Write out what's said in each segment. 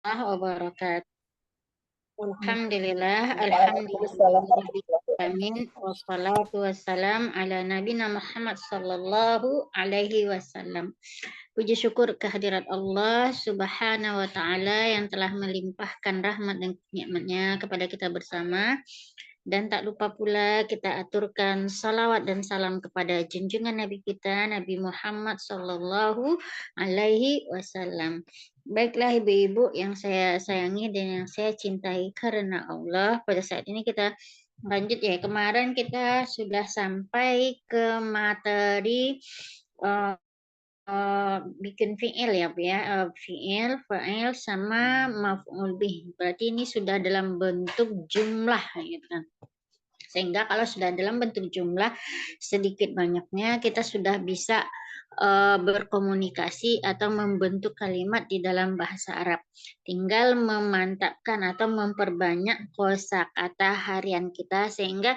Wabarakatuh. Alhamdulillah, Waalaikumsalam warahmatullahi alamin, wassalatu wassalam ala nabina Muhammad sallallahu alaihi wasallam. Puji syukur kehadirat Allah subhanahu wa ta'ala yang telah melimpahkan rahmat dan nikmatnya kepada kita bersama. Dan tak lupa pula kita aturkan salawat dan salam kepada junjungan Nabi kita, Nabi Muhammad sallallahu alaihi wasallam. Baiklah ibu-ibu yang saya sayangi dan yang saya cintai karena Allah, pada saat ini kita lanjut ya. Kemarin kita sudah sampai ke materi bikin fiil ya Bu ya. Fiil, fa'il sama maf'ul bih. Berarti ini sudah dalam bentuk jumlah gitu kan. Sehingga kalau sudah dalam bentuk jumlah sedikit banyaknya kita sudah bisa berkomunikasi atau membentuk kalimat di dalam bahasa Arab. Tinggal memantapkan atau memperbanyak kosakata harian kita sehingga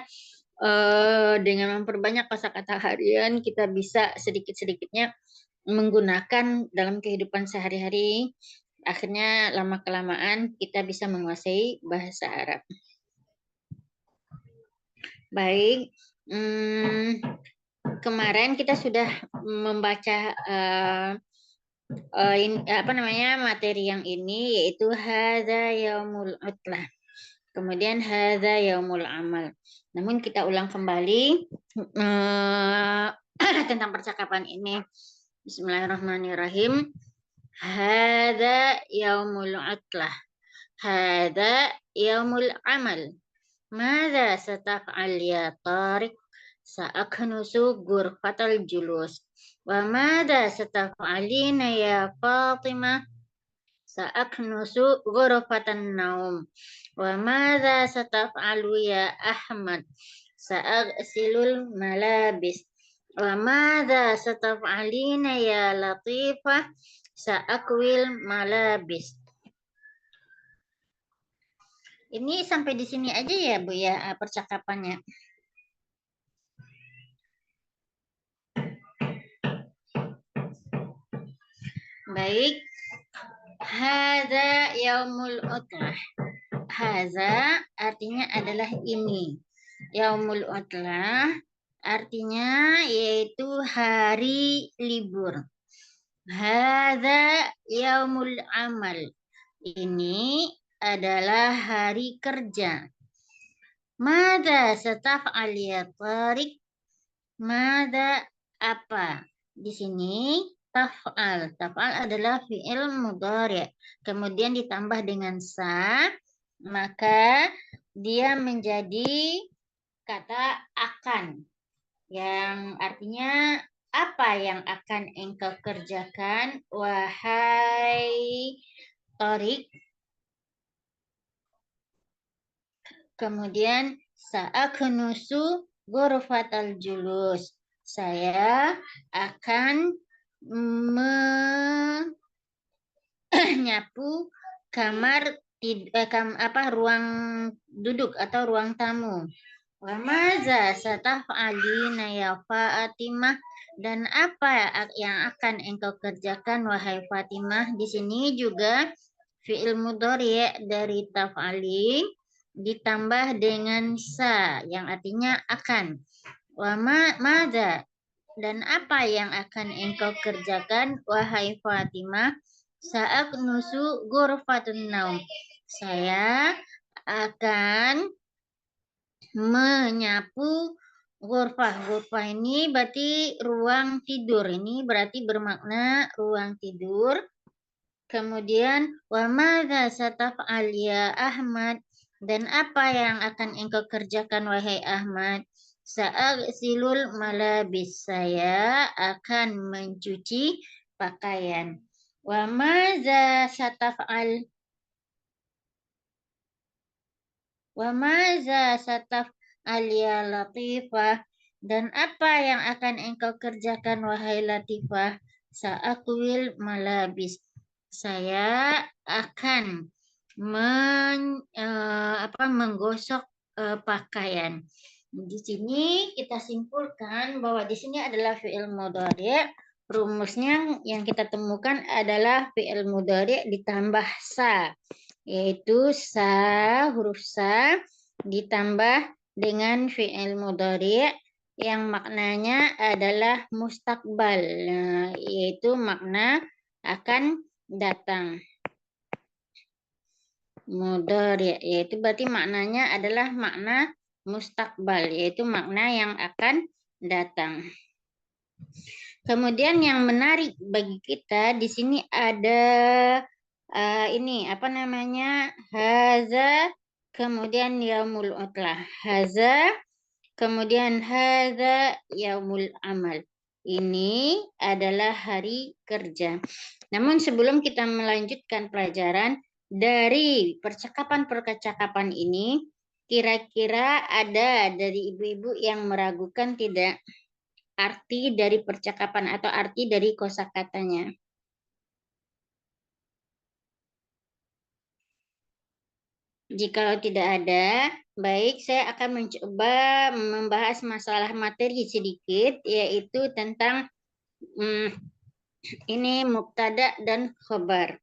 dengan memperbanyak kosakata harian kita bisa sedikit-sedikitnya menggunakan dalam kehidupan sehari-hari. Akhirnya lama-kelamaan kita bisa menguasai bahasa Arab. Baik, kemarin kita sudah membaca materi yang ini yaitu hadza yaumul utlah. Kemudian hadza yaumul amal. Namun kita ulang kembali tentang percakapan ini. Bismillahirrahmanirrahim. Hadza yaumul utlah. Hadza yaumul amal. Mada sataf'al ya Tariq? Sa'aknusu ghurfatal julus. Wa mada sataf'alina ya Fatimah? Sa'aknusu ghurfatan naum. Wa mada sataf'alu ya Ahmad? Sa'agsilul malabis. Wa mada sataf'alina ya Latifah? Sa'akwil malabis. Ini sampai di sini aja ya Bu ya percakapannya. Baik. Hadza yaumul utlah. Hadza artinya adalah ini. Yaumul utlah artinya yaitu hari libur. Hadza yaumul amal. Ini adalah hari kerja. Mada sataf'al ya Tariq? Mada apa? Di sini taf'al. Taf'al adalah fi'il mudhari'. Kemudian ditambah dengan sa, maka dia menjadi kata akan. Yang artinya apa yang akan engkau kerjakan, wahai Tariq? Kemudian sa'aknusu ghurfatal julus. Saya akan menyapu kamar ruang duduk atau ruang tamu. Wa maza sataf'alina ya Fatimah? Dan apa yang akan engkau kerjakan wahai Fatimah? Di sini juga fi'il mudhari' dari taf'ali ditambah dengan sa yang artinya akan. Wa maza? Dan apa yang akan engkau kerjakan wahai Fatimah? Sa'aknusu ghurfatun naum. Saya akan menyapu ghurfah. Ghurfah ini berarti ruang tidur. Ini berarti bermakna ruang tidur. Kemudian wa madza sataf'al ya Ahmad? Dan apa yang akan engkau kerjakan wahai Ahmad? Sa'agsilul malabis. Saya akan mencuci pakaian. Wa madza sataf'al? Wa madza sataf'al ya Latifah? Dan apa yang akan engkau kerjakan wahai Latifah? Sa'akwil malabis. Saya akan menggosok pakaian. Di sini kita simpulkan bahwa di sini adalah fi'il mudhari'. rumusnya yang kita temukan adalah fi'il mudhari ditambah sa, yaitu huruf sa ditambah dengan fi'il mudhari yang maknanya adalah mustakbal, yaitu makna akan datang. Mudhari, yaitu berarti maknanya adalah makna mustakbal, yaitu makna yang akan datang. Kemudian yang menarik bagi kita di sini ada ini apa namanya, haza, kemudian yaumul utlah, haza, kemudian haza yaumul amal. Ini adalah hari kerja. Namun sebelum kita melanjutkan pelajaran dari percakapan-percakapan ini, kira-kira ada dari ibu-ibu yang meragukan tidak arti dari percakapan atau arti dari kosakatanya? Jika tidak ada, baik, saya akan mencoba membahas masalah materi sedikit, yaitu tentang ini mubtada dan khobar.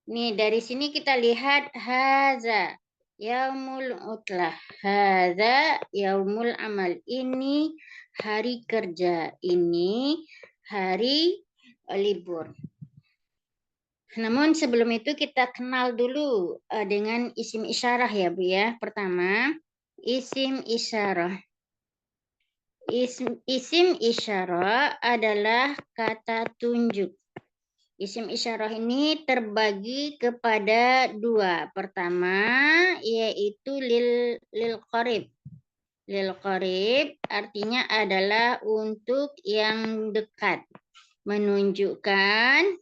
Nih, dari sini kita lihat haza yaumul utlah, haza yaumul amal. Ini hari kerja, ini hari libur. Namun sebelum itu kita kenal dulu dengan isim isyarah ya Bu ya. Pertama, isim isyarah. Isim isyarah adalah kata tunjuk. Isim isyarah ini terbagi kepada dua. Pertama, yaitu lil qarib. Lil qarib artinya adalah untuk yang dekat. Menunjukkan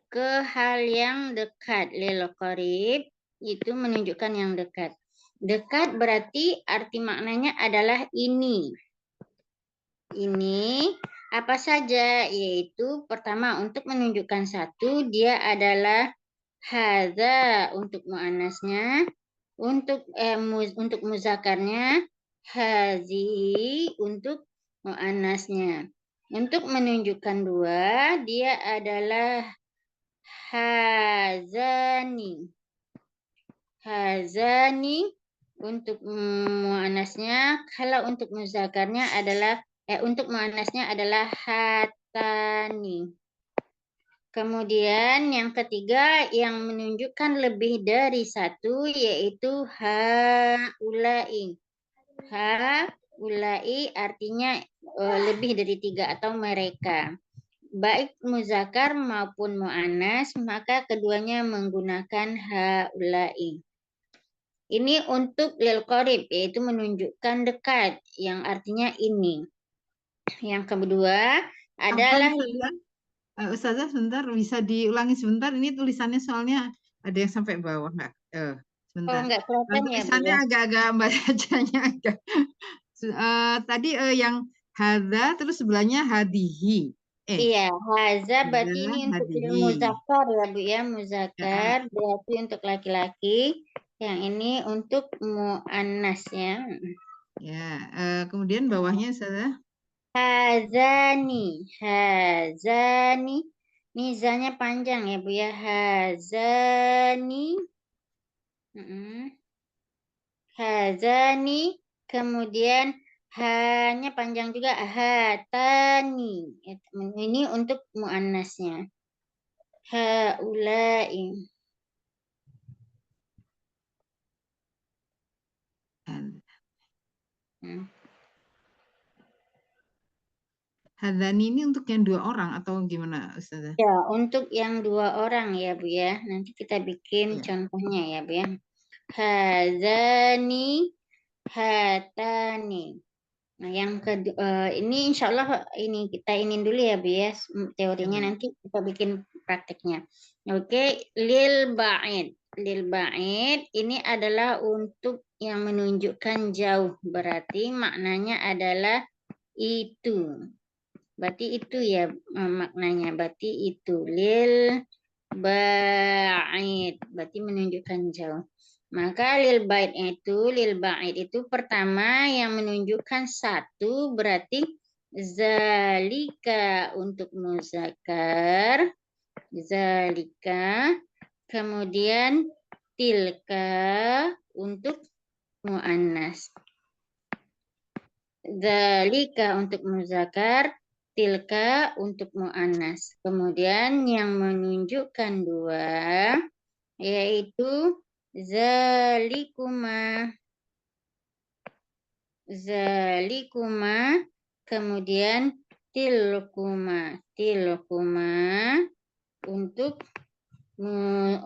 ke hal yang dekat. Lil qarib itu menunjukkan yang dekat. Dekat berarti arti maknanya adalah ini. Ini apa saja, yaitu pertama untuk menunjukkan satu, dia adalah hadza untuk muannasnya, untuk muzakarnya, hazi untuk muannasnya. Untuk menunjukkan dua, dia adalah hazani. Hazani untuk muannasnya, kalau untuk muzakarnya adalah untuk muannasnya adalah hatani. Kemudian yang ketiga yang menunjukkan lebih dari satu, yaitu haulai. Haulai artinya lebih dari tiga atau mereka. Baik muzakkar maupun muannas, maka keduanya menggunakan haulai. Ini untuk lil qarib, yaitu menunjukkan dekat, yang artinya ini. Yang kedua adalah Ustazah sebentar, bisa diulangi sebentar. Ini tulisannya soalnya ada yang sampai bawah, nggak? Sebentar. Oh, nggak kelihatan ya, Bu tulisannya ya? agak-agak bacanya agak. Tadi yang hadza, terus sebelahnya hadihi. Iya, haza berarti ini untuk hadihi. muzakkar ya, Bu ya, muzakkar berarti untuk laki-laki. Yang ini untuk muannas ya. Ya, kemudian bawahnya Ustazah. Hazani, hazani. Nizanya panjang ya, Bu ya. Hazani. Hazani. Kemudian hanya panjang juga, hatani. Ini untuk muannasnya. Haulai. Hadzani ini untuk yang dua orang atau gimana Ustazah? Ya, untuk yang dua orang ya Bu ya. Nanti kita bikin contohnya ya Bu ya. Hadzani, hatani. Nah, yang kedua ini insya Allah ini kita ini dulu ya Bu ya. Teorinya nanti kita bikin prakteknya. Oke, lil ba'id. Lil ba'id ini adalah untuk yang menunjukkan jauh. Berarti maknanya adalah itu. Berarti itu ya maknanya. Berarti itu lil ba'id. Berarti menunjukkan jauh. Maka lil ba'id itu pertama yang menunjukkan satu berarti zalika untuk muzakkar, zalika, kemudian tilka untuk muannas. Zalika untuk muzakkar, tilka untuk muannas. Kemudian yang menunjukkan dua yaitu zalikuma, kemudian tilkuma untuk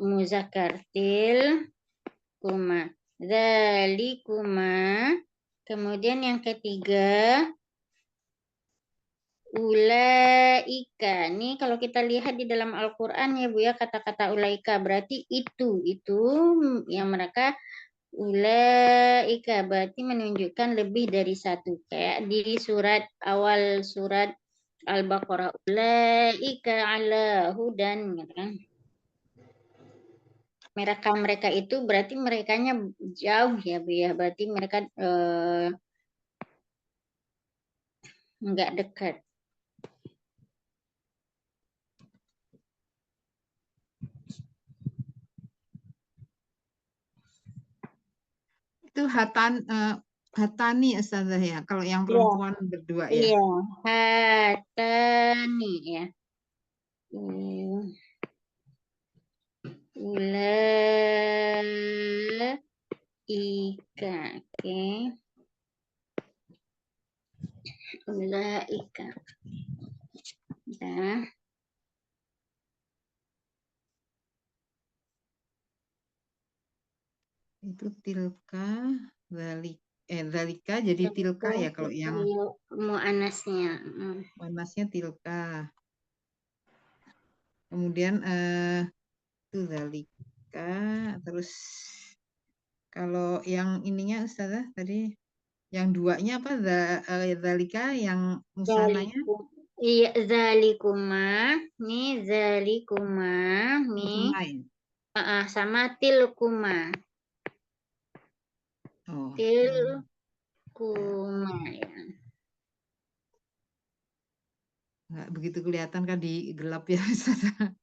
muzakkar, tilkuma, zalikuma. Kemudian yang ketiga ulaika. Nih kalau kita lihat di dalam Al-Qur'an ya Bu ya, kata-kata ulaika berarti itu yang mereka ulaika berarti menunjukkan lebih dari satu. Kayak di awal surat Al-Baqarah, ulaika ala hudan gitu kan. Mereka itu berarti merekanya jauh ya Bu ya, berarti mereka enggak dekat. Itu hatani Ustazah ya, kalau yang perempuan berdua ya. Iya, hatani ya. Ulaika, oke. Ulaika. Ya. Itu tilka, zalika jadi tilka ya kalau yang muannasnya. muannasnya tilka. Kemudian itu zalika, terus kalau yang ininya Ustazah tadi yang duanya apa? Zalika yang musananya? Iya, zalikuma. Nih zalikuma. Nih. Sama tilkuma. Oh. Tilkuma ya. Nggak begitu kelihatan kan di gelap ya Ustazah.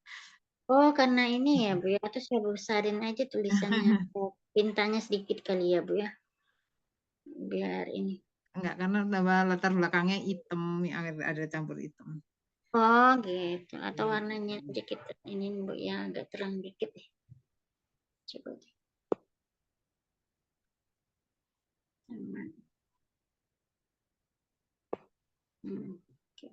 Oh, karena ini ya Bu ya, atau saya besarin aja tulisannya. Pintanya sedikit kali ya Bu ya. Biar ini. Enggak, karena latar belakangnya hitam, ada campur hitam. Oh gitu, atau warnanya sedikit ini Bu ya, agak terang dikit deh. Coba deh. Sama. Okay.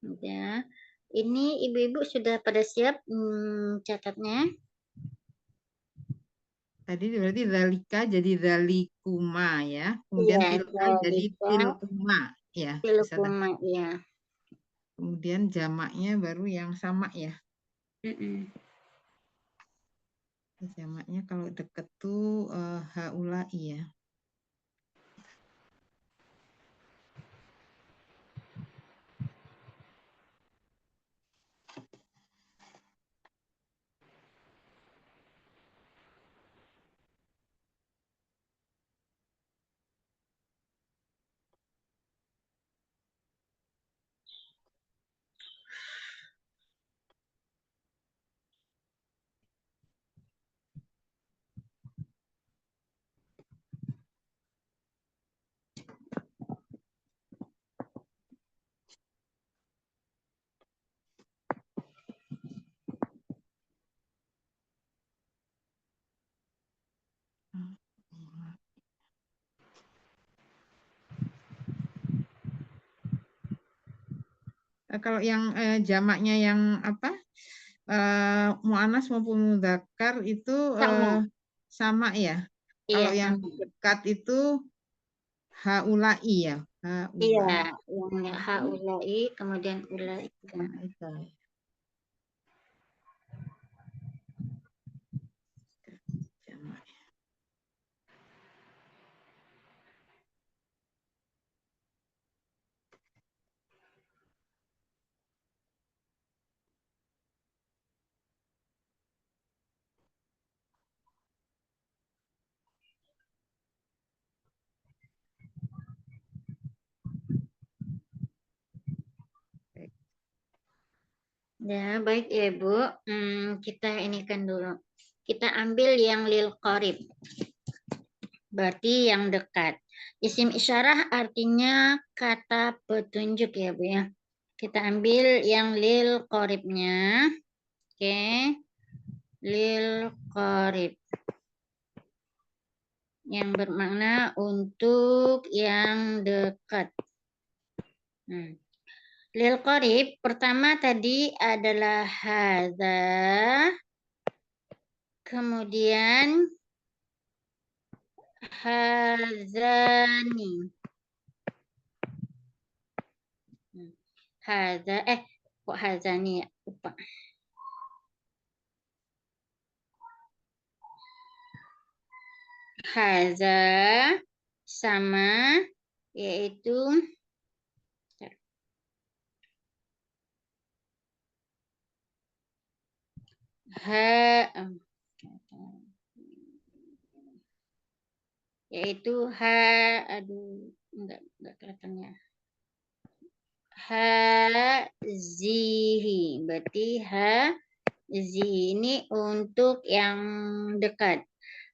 Udah. Ini ibu-ibu sudah pada siap catatnya? Tadi berarti zalika jadi zalikuma ya. Kemudian Iya, tilka jadi tilkuma ya. tilkuma ya. Kemudian jamaknya baru yang sama ya. Jamaknya kalau deket tuh haulai ya. Kalau yang jamaknya yang apa? Mu'anas maupun mudzakkar itu sama ya. Kalau yang dekat itu haulai ya. Iya, yang haulai kemudian ulaika. Ya, baik ya Bu. Kita inikan dulu. Kita ambil yang lil qarib. Berarti yang dekat. Isim isyarah artinya kata petunjuk ya Bu ya. Kita ambil yang lil qaribnya. Oke. Lil qarib. Yang bermakna untuk yang dekat. Lil qarib pertama tadi adalah hadza. Kemudian hazani. Hadza kok hazani ya? Lupa. Hadza sama yaitu enggak kelihatan ya. Hazihi, berarti hazihi ini untuk yang dekat.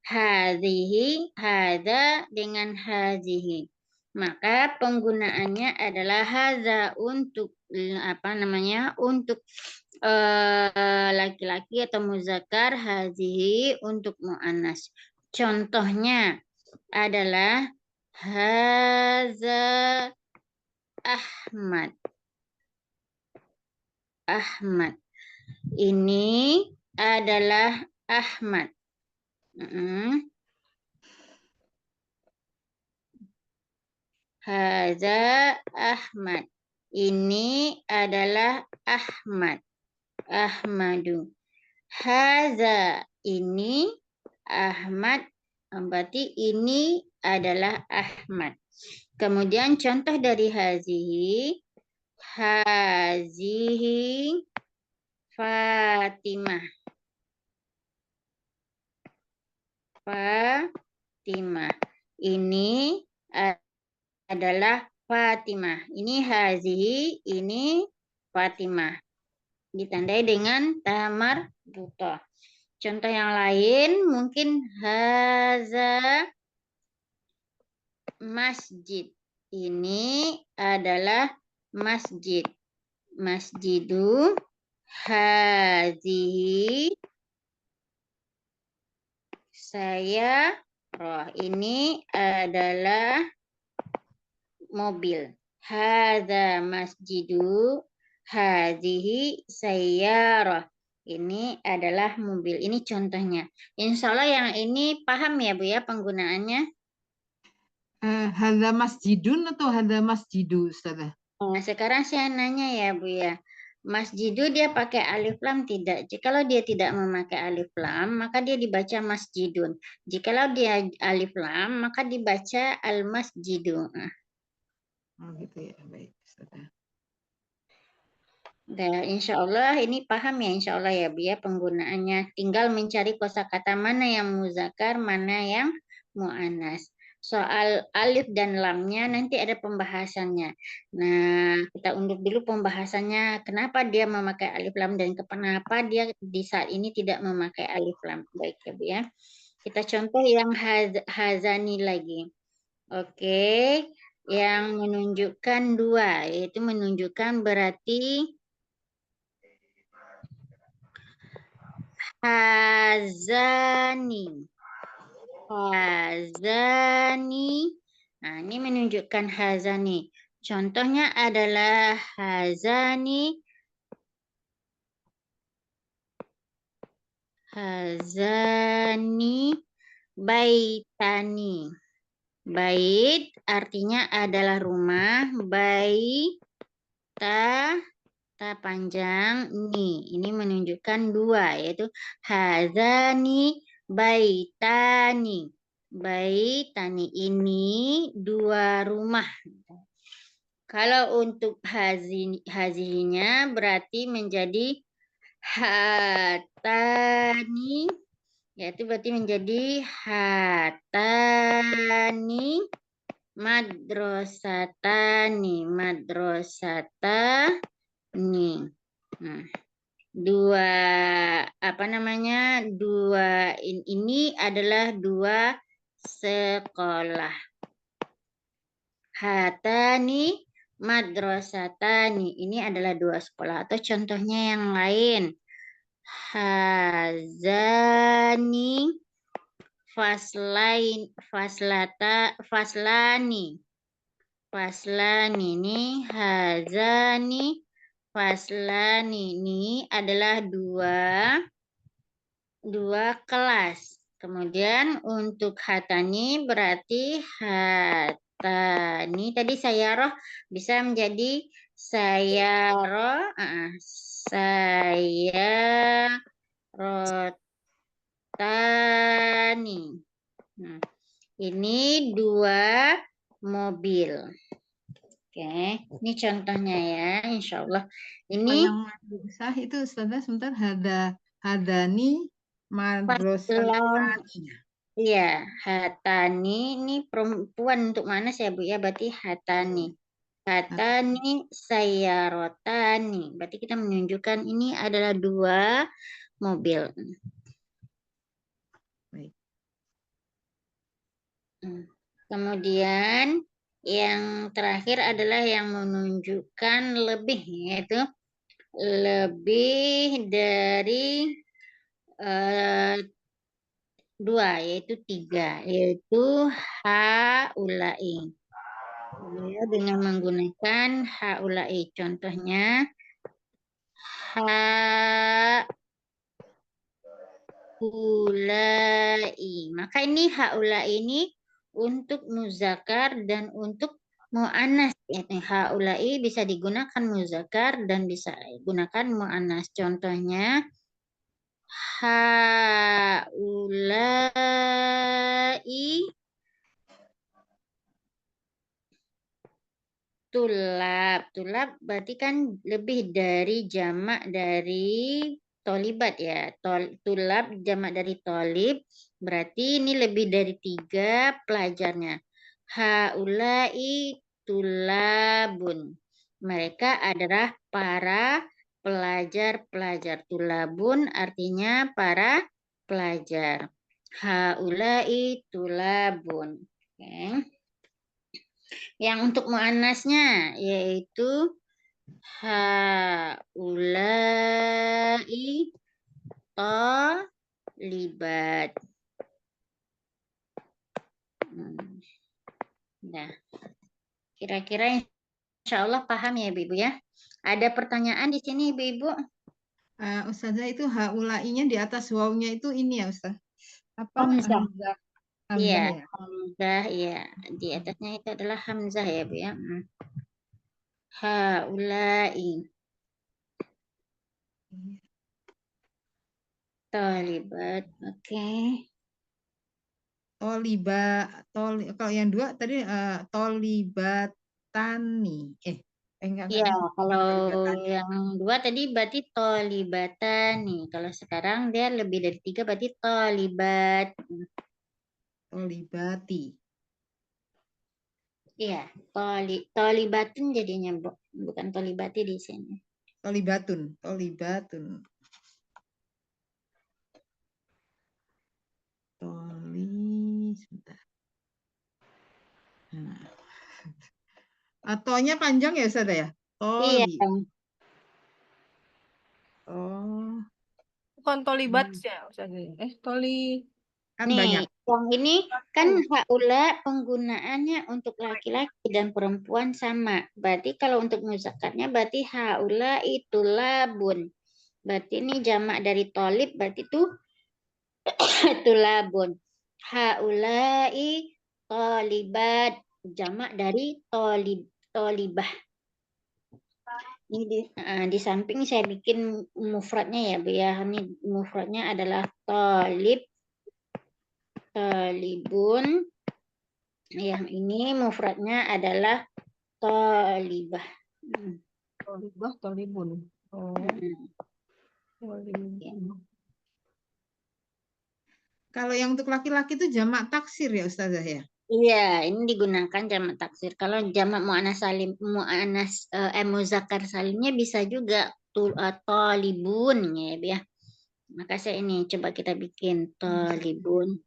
Hazihi, hadza dengan hazihi. Maka penggunaannya adalah hadza untuk untuk laki-laki atau muzakkar, hazihi untuk muannas. Contohnya adalah hadza Ahmad. Ahmad. Ini adalah Ahmad. Hadza Ahmad. Ini adalah Ahmad. Ahmadu. Hadza ini Ahmad. Berarti ini adalah Ahmad. Kemudian contoh dari hazihi. Hazihi Fatimah. Fatimah. Ini adalah Fatimah. Ini hazihi, ini Fatimah. Ditandai dengan tamar butoh. Contoh yang lain mungkin haza masjid. Ini adalah masjid. Masjidu hazihi saya roh. Ini adalah mobil. Hadza masjidu hazihi sayyarah. Ini adalah mobil. Ini contohnya. Insya Allah yang ini paham ya Bu ya penggunaannya? Hadza masjidun atau hadza masjidu, Ustazah? Nah, sekarang saya nanya ya Bu ya. Masjidu dia pakai alif lam tidak? Jikalau dia tidak memakai alif lam, maka dia dibaca masjidun. Jikalau dia alif lam, maka dibaca al-masjidu. Oh gitu ya, baik Ustazah. Dan insya Allah ini paham ya insya Allah ya Bu ya penggunaannya. Tinggal mencari kosakata mana yang muzakkar, mana yang mu'annas. Soal alif dan lamnya nanti ada pembahasannya. Nah, kita undur dulu pembahasannya. Kenapa dia memakai alif lam dan kenapa dia di saat ini tidak memakai alif lam. Baik ya Bu ya. Kita contoh yang hazani lagi. Oke, yang menunjukkan dua, yaitu menunjukkan berarti hazani. Hazani. Nah, ini menunjukkan hazani. Contohnya adalah hazani. Hazani baitani. Bait artinya adalah rumah. Baita panjang ini menunjukkan dua yaitu hazani baitani. Baitani ini dua rumah. Kalau untuk hazinya berarti menjadi hatani, yaitu berarti menjadi hatani madrasatani. Nah, dua apa namanya? Dua ini adalah dua sekolah. Hatani madrasatani. Ini adalah dua sekolah. Atau contohnya yang lain. Hazani faslani. Faslani ini hazani faslani ini adalah dua kelas. Kemudian untuk hatani berarti hatani tadi sayaroh bisa menjadi sayarotani. Nah, ini dua mobil. Oke, ini contohnya ya, insya Allah. Ini yang sah itu Ustazah sebentar hadani madrasatani. Iya, hatani ini perempuan untuk mana ya Bu ya? Berarti hatani. Hatani sayarotani. Berarti kita menunjukkan ini adalah dua mobil. Baik. Kemudian yang terakhir adalah yang menunjukkan lebih, yaitu lebih dari dua, yaitu tiga, yaitu haulai. Ya, dengan menggunakan haulai. Contohnya haulai. Maka ini haulai ini untuk muzakkar dan untuk mu'annas. Haulai bisa digunakan muzakkar dan bisa digunakan mu'annas. Contohnya haulai tulab berarti kan lebih dari jamak dari tolibat ya. Tulab jamak dari tolib berarti ini lebih dari 3 pelajarnya. Haulai tulabun. Mereka adalah para pelajar-pelajar. Tulabun artinya para pelajar. Haulai tulabun. Oke. Yang untuk muannasnya yaitu haulai tolibat. Nah, kira-kira insya Allah paham ya Ibu ya. Ada pertanyaan di sini Ibu-Ibu? Ustazah itu haulainya di atas wawunya itu ini ya Ustaz. Apa? Hamzah. Iya, Hamzah ya. hamzah ya. Di atasnya itu adalah hamzah ya Bu ya. Haulai tolibat. Oke. Kalau yang dua tadi tolibatani. Enggak. Iya, kalau Tolibatani. yang dua tadi berarti tolibatan nih. Kalau sekarang dia lebih dari 3 berarti tolibat. Tolibati. Iya, tolibatun jadinya bukan tolibati di sini. Tolibatun. Sebentar. Nah. Atonya panjang ya Ustaz ya? Iya. Oh. Bukan tolibat ya Ustaz. Toli. Kan Nih, banyak. yang ini kan haula penggunaannya untuk laki-laki dan perempuan sama. Berarti kalau untuk muzakkarnya berarti haula itu labun. Berarti ini jamak dari tolib berarti itu tulabun. Haulai tolibat jamak dari tolibah. Ini di samping saya bikin mufradnya ya Bu ya. Ini mufradnya adalah tolibun. Yang ini mufradnya adalah tolibah. Tolibun. Oh. Kalau yang untuk laki-laki itu jamak taksir ya Ustazah ya? Iya, ini digunakan jamak taksir. Kalau jamak muannas salim, muzakkar salimnya bisa juga talibun ya. Maka saya ini coba kita bikin talibun.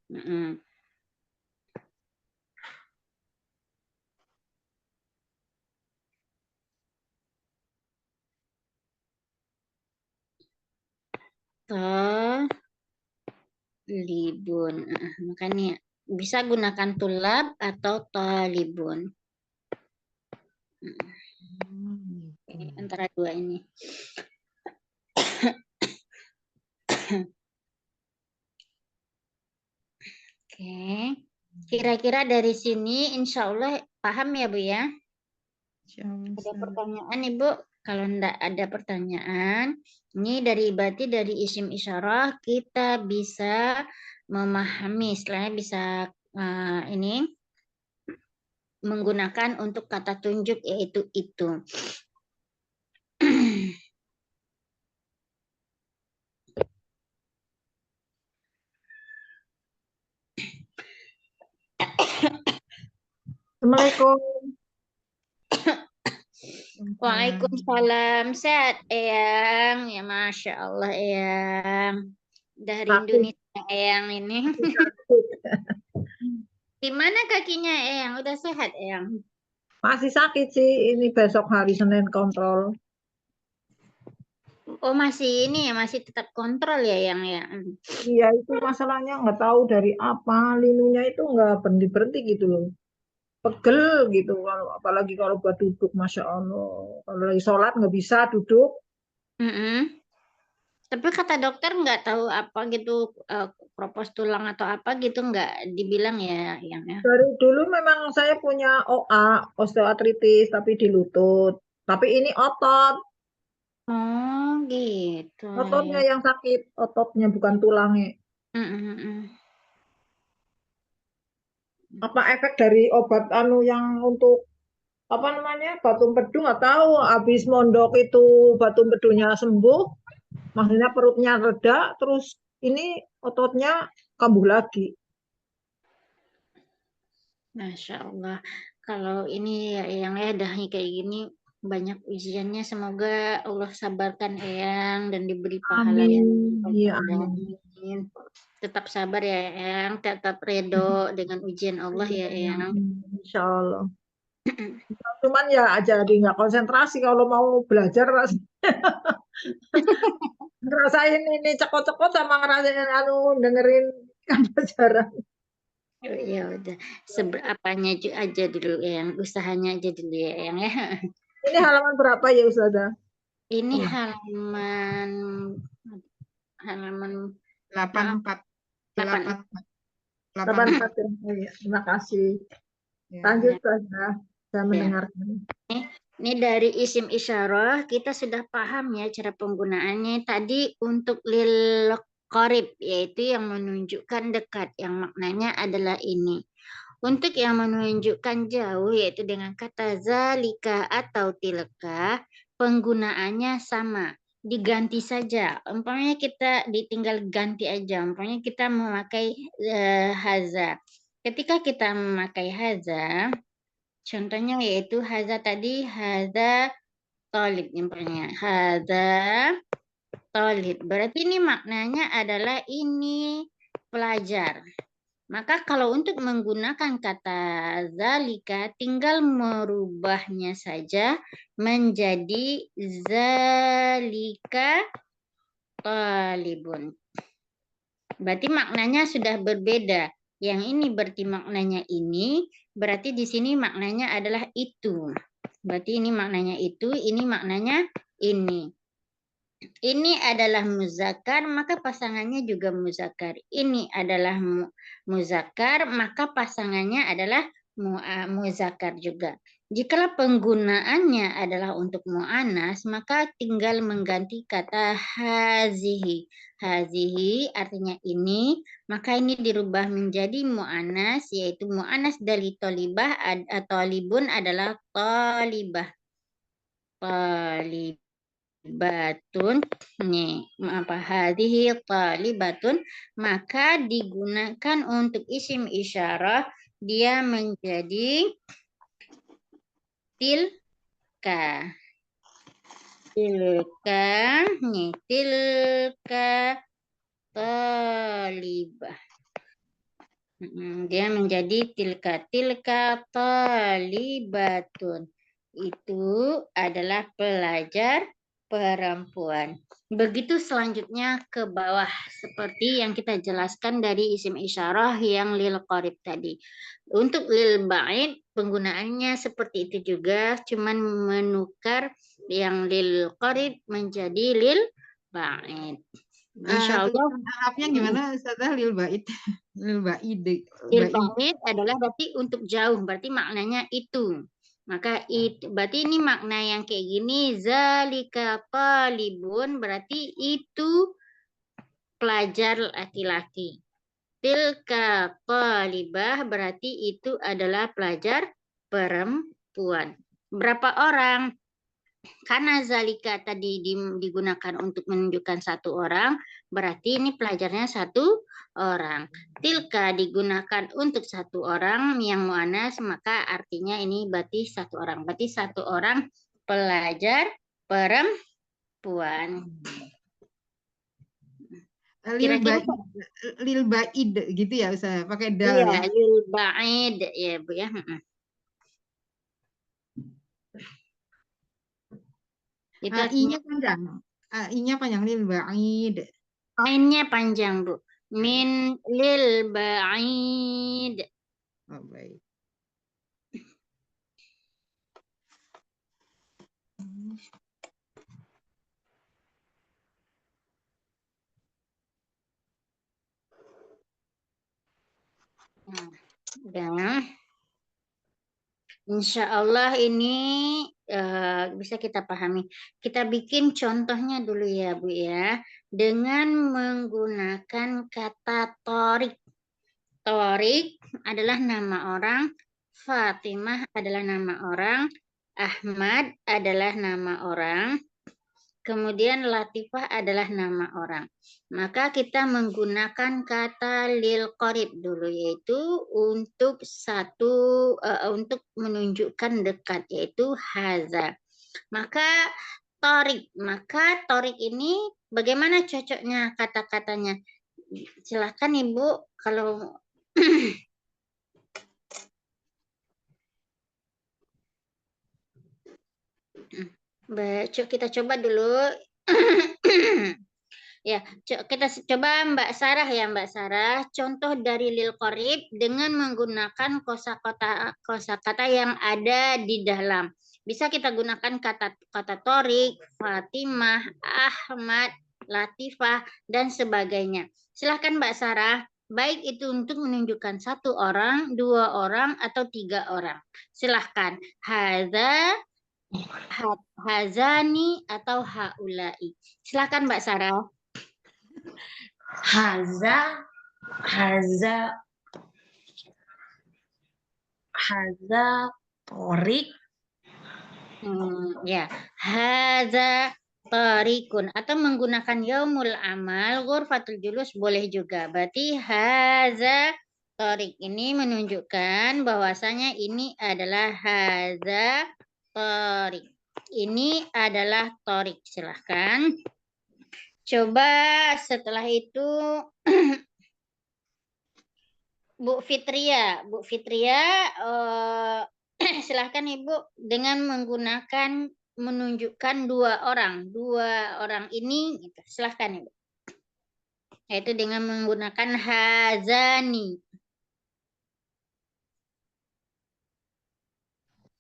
Talibun. Makanya bisa gunakan tulab atau talibun. Antara dua ini. Oke. Kira-kira dari sini insya Allah paham ya Bu ya? Ada pertanyaan Ibu? Kalau enggak ada pertanyaan, ini berarti dari isim isyarah kita bisa memahami, istilahnya bisa ini menggunakan untuk kata tunjuk yaitu itu. Assalamualaikum. Waalaikumsalam. Sehat Eyang? Ya Masya Allah Eyang. Udah rindu nih Eyang ini. Gimana kakinya Eyang? Udah sehat Eyang? Masih sakit sih, ini besok hari Senin kontrol. Oh masih ini ya, masih tetap kontrol ya Eyang ya? Iya, itu masalahnya nggak tahu dari apa, linunya itu nggak berhenti-berhenti gitu loh. Pegel gitu, apalagi kalau buat duduk, Masya Allah. Kalau lagi sholat nggak bisa duduk. Tapi kata dokter nggak tahu apa gitu, kropos tulang atau apa gitu nggak dibilang ya Eyang ya? Dari dulu memang saya punya OA, osteoartritis, tapi di lutut. Tapi ini otot, Oh gitu ototnya ya. yang sakit, ototnya bukan tulangnya. Apa efek dari obat yang untuk apa namanya batu empedu nggak tahu, habis mondok itu batu empedunya sembuh, maksudnya perutnya reda, terus ini ototnya kambuh lagi. Masya Allah. Kalau ini ya Eyang ya dahi kayak gini banyak ujiannya. Semoga Allah sabarkan Eyang dan diberi pahala yang Amin. Iya, amin. Tetap sabar ya Eyang, tetap redo dengan ujian Allah ya Eyang. Insya Allah. Cuman ya jadi nggak konsentrasi kalau mau belajar. Ngerasain ini cekot-cekot sama ngerasain dengerin pelajaran. Ya udah, seberapanya aja dulu Eyang, usahanya aja dulu ya Eyang ya. Ini halaman berapa ya Ustazah? Ini halaman 84. 84. Oh, ya. Terima kasih. Lanjut Ustazah, saya mendengarkan. Ini dari isim isyarah kita sudah paham ya cara penggunaannya. Tadi untuk lil qarib yaitu yang menunjukkan dekat, yang maknanya adalah ini. Untuk yang menunjukkan jauh yaitu dengan kata zalika atau tilka, penggunaannya sama, diganti saja. Umpamanya kita ditinggal ganti aja. Umpamanya kita memakai haza. Ketika kita memakai haza, contohnya yaitu haza tadi, haza talib umpamanya. Haza talib. Berarti ini maknanya adalah ini pelajar. Maka kalau untuk menggunakan kata zalika tinggal merubahnya saja menjadi zalika talibun. Berarti maknanya sudah berbeda. Yang ini berarti maknanya ini, berarti di sini maknanya adalah itu. Berarti ini maknanya itu, ini maknanya ini. Ini adalah muzakkar, maka pasangannya juga muzakkar. Ini adalah muzakkar, maka pasangannya adalah muzakkar juga. Jika penggunaannya adalah untuk mu'anas, maka tinggal mengganti kata hazihi. Hazihi artinya ini, maka ini dirubah menjadi mu'anas, yaitu mu'anas dari tolibah atau talibun adalah talibah. Talibatun, nih apa hadhihi talibatun, maka digunakan untuk isim isyarah dia menjadi tilka. Tilka talibah. Dia menjadi tilka talibatun. Itu adalah pelajar perempuan. Begitu selanjutnya ke bawah seperti yang kita jelaskan dari isim isyarah yang lil qarib tadi. Untuk lil ba'id penggunaannya seperti itu juga, cuman menukar yang lil qarib menjadi lil ba'id. Insya Allah Tulisan Arabnya gimana Ustazah? Lil ba'id. Lil ba'id. lil ba'id adalah berarti untuk jauh, berarti maknanya itu. Maka itu berarti ini makna yang kayak gini, zalika talibun berarti itu pelajar laki-laki. Tilka talibah berarti itu adalah pelajar perempuan. Berapa orang? Karena zalika tadi digunakan untuk menunjukkan satu orang, berarti ini pelajarnya satu orang. Tilka digunakan untuk satu orang yang muannas, maka artinya ini berarti satu orang. Berarti satu orang pelajar perempuan. Lil ba'id gitu ya Ustazah, pakai dal Iya, ya. lil ba'id ya Bu ya. Itu I-nya panjang. I-nya panjang lil ba'id. Ainnya panjang, Bu. Min lil ba'id. Oh, baik. Udah. Insya Allah ini bisa kita pahami. Kita bikin contohnya dulu ya Bu ya. Dengan menggunakan kata torik. Torik adalah nama orang. Fatimah adalah nama orang. Ahmad adalah nama orang. Kemudian Latifah adalah nama orang. Maka kita menggunakan kata lil qarib dulu, yaitu untuk untuk menunjukkan dekat, yaitu haza. Maka torik ini bagaimana cocoknya kata-katanya? Silahkan Ibu kalau kita coba dulu. Ya, kita coba Mbak Sarah ya, Mbak Sarah. Contoh dari lil qarib dengan menggunakan kosakata yang ada di dalam. Bisa kita gunakan kata torik, Fatimah, Ahmad, Latifah, dan sebagainya. Silahkan Mbak Sarah. Baik itu untuk menunjukkan satu orang, dua orang, atau tiga orang. Silahkan. Hazani atau haulai. Silahkan Mbak Sarah. Haza torik. Ya, haza tarikun atau menggunakan yaumul amal, ghurfatul julus boleh juga. Berarti haza tarik ini menunjukkan bahwasanya ini adalah haza tarik. Ini adalah tarik. Silahkan. Coba setelah itu Bu Fitria, silahkan Ibu dengan menunjukkan dua orang ini, gitu. Silahkan Ibu. Yaitu dengan menggunakan hazani.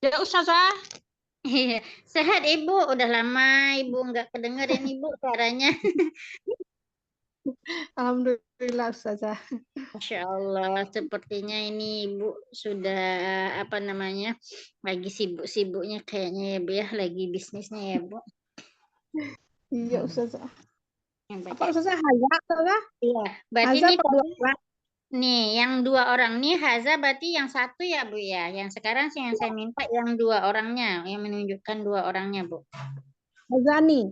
Ya Ustazah. Sehat Ibu, udah lama Ibu nggak kedengerin Ibu suaranya. Alhamdulillah Ustazah. Masya Allah, sepertinya ini Ibu sudah lagi sibuk-sibuknya kayaknya ya Bu ya, lagi bisnisnya ya Bu. Iya Ustazah. Apa Ustazah? Haza Ustazah? Iya, berarti Haza ini nih yang dua orang nih haza berarti yang satu ya Bu ya. Yang sekarang sih yang saya minta yang dua orangnya, yang menunjukkan dua orangnya Bu. Hazani.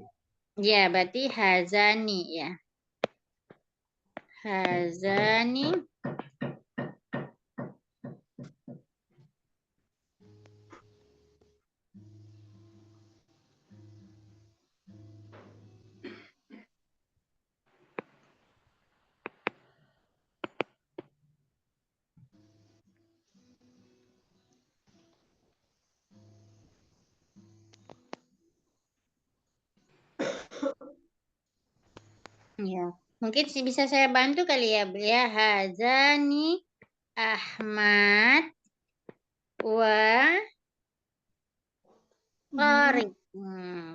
Ya, berarti hazani ya. Hazani. Ya, mungkin bisa saya bantu kali ya, Bu ya. Hazani Ahmad wa Tariq.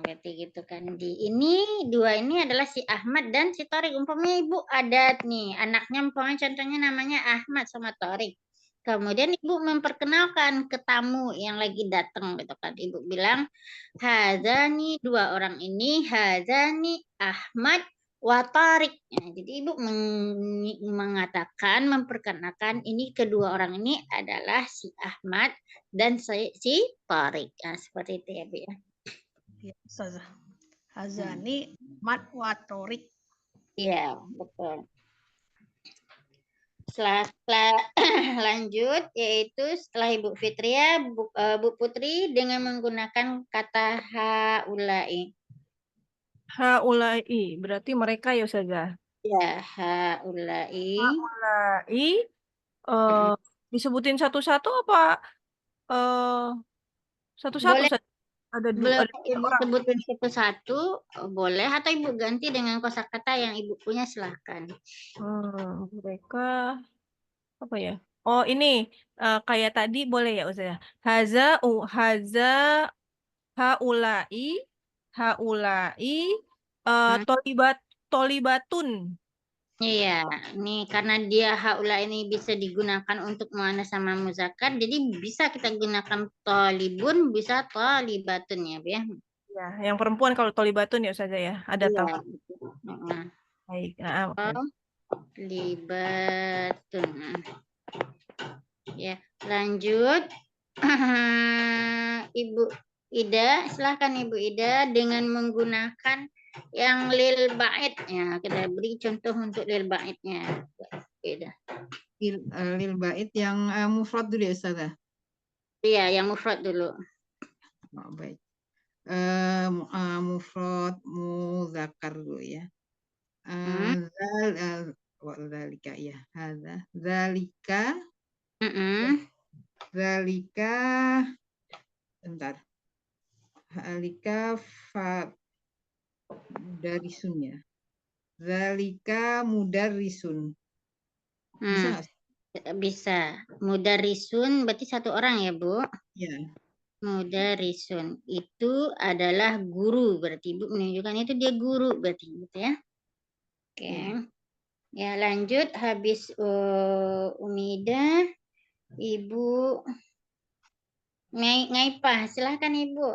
Berarti gitu kan. Ini dua ini adalah si Ahmad dan si Tariq. Umpamanya Ibu ada nih anaknya, umpamanya contohnya namanya Ahmad sama Tariq. Kemudian Ibu memperkenalkan ke tamu yang lagi datang gitu kan. Ibu bilang, hazani dua orang ini, hazani Ahmad wa Tariq. Nah, jadi Ibu mengatakan, memperkenalkan ini kedua orang ini adalah si Ahmad dan si Tariq. Nah, seperti itu ya, Bu ya. Ya, Ustazah. Hazani Ahmad wa Tariq. Iya, betul. Setelah lanjut, yaitu setelah Ibu Fitria, Bu Putri dengan menggunakan kata haulai. Haulai, berarti mereka ya Ustazah. Ya, haulai. Haulai, disebutin satu-satu apa satu-satu Boleh Ustazah? Ada dua, ada tiga Ibu orang. sebutin satu-satu, boleh, atau Ibu ganti dengan kosakata yang Ibu punya, silahkan. Mereka apa ya? Oh, ini kayak tadi boleh ya Ustazah. Haza haulai tolibatun. Iya, nih karena dia haula ini bisa digunakan untuk muannas sama muzakkar, jadi bisa kita gunakan tolibun, bisa tolibatun ya, Bu ya. Ya, yang perempuan kalau tolibatun ya Ustazah ya. Ada Iya, tambah. betul. Heeh. Baik. Oke. Tolibatun. Ya, lanjut. Ibu Ida, silahkan Ibu Ida dengan menggunakan yang lil ba'id ya. Kita beri contoh untuk lil ba'idnya. Ida. Lil bait yang mufrad dulu ya Ustazah. Iya, yang mufrad dulu. Oh, baik. Mufrad muzakkar dulu ya. Zalika ya. Hadza zalika. Zalika bentar. Zalika mudarisun ya. Zalika mudarrisun. Bisa nggak? Bisa. Mudarrisun berarti satu orang ya, Bu? Ya. Mudarrisun itu adalah guru, berarti Ibu menunjukkan itu dia guru berarti gitu ya. Oke. Ya, lanjut habis Umida, Ibu Ngaipah, silahkan Ibu.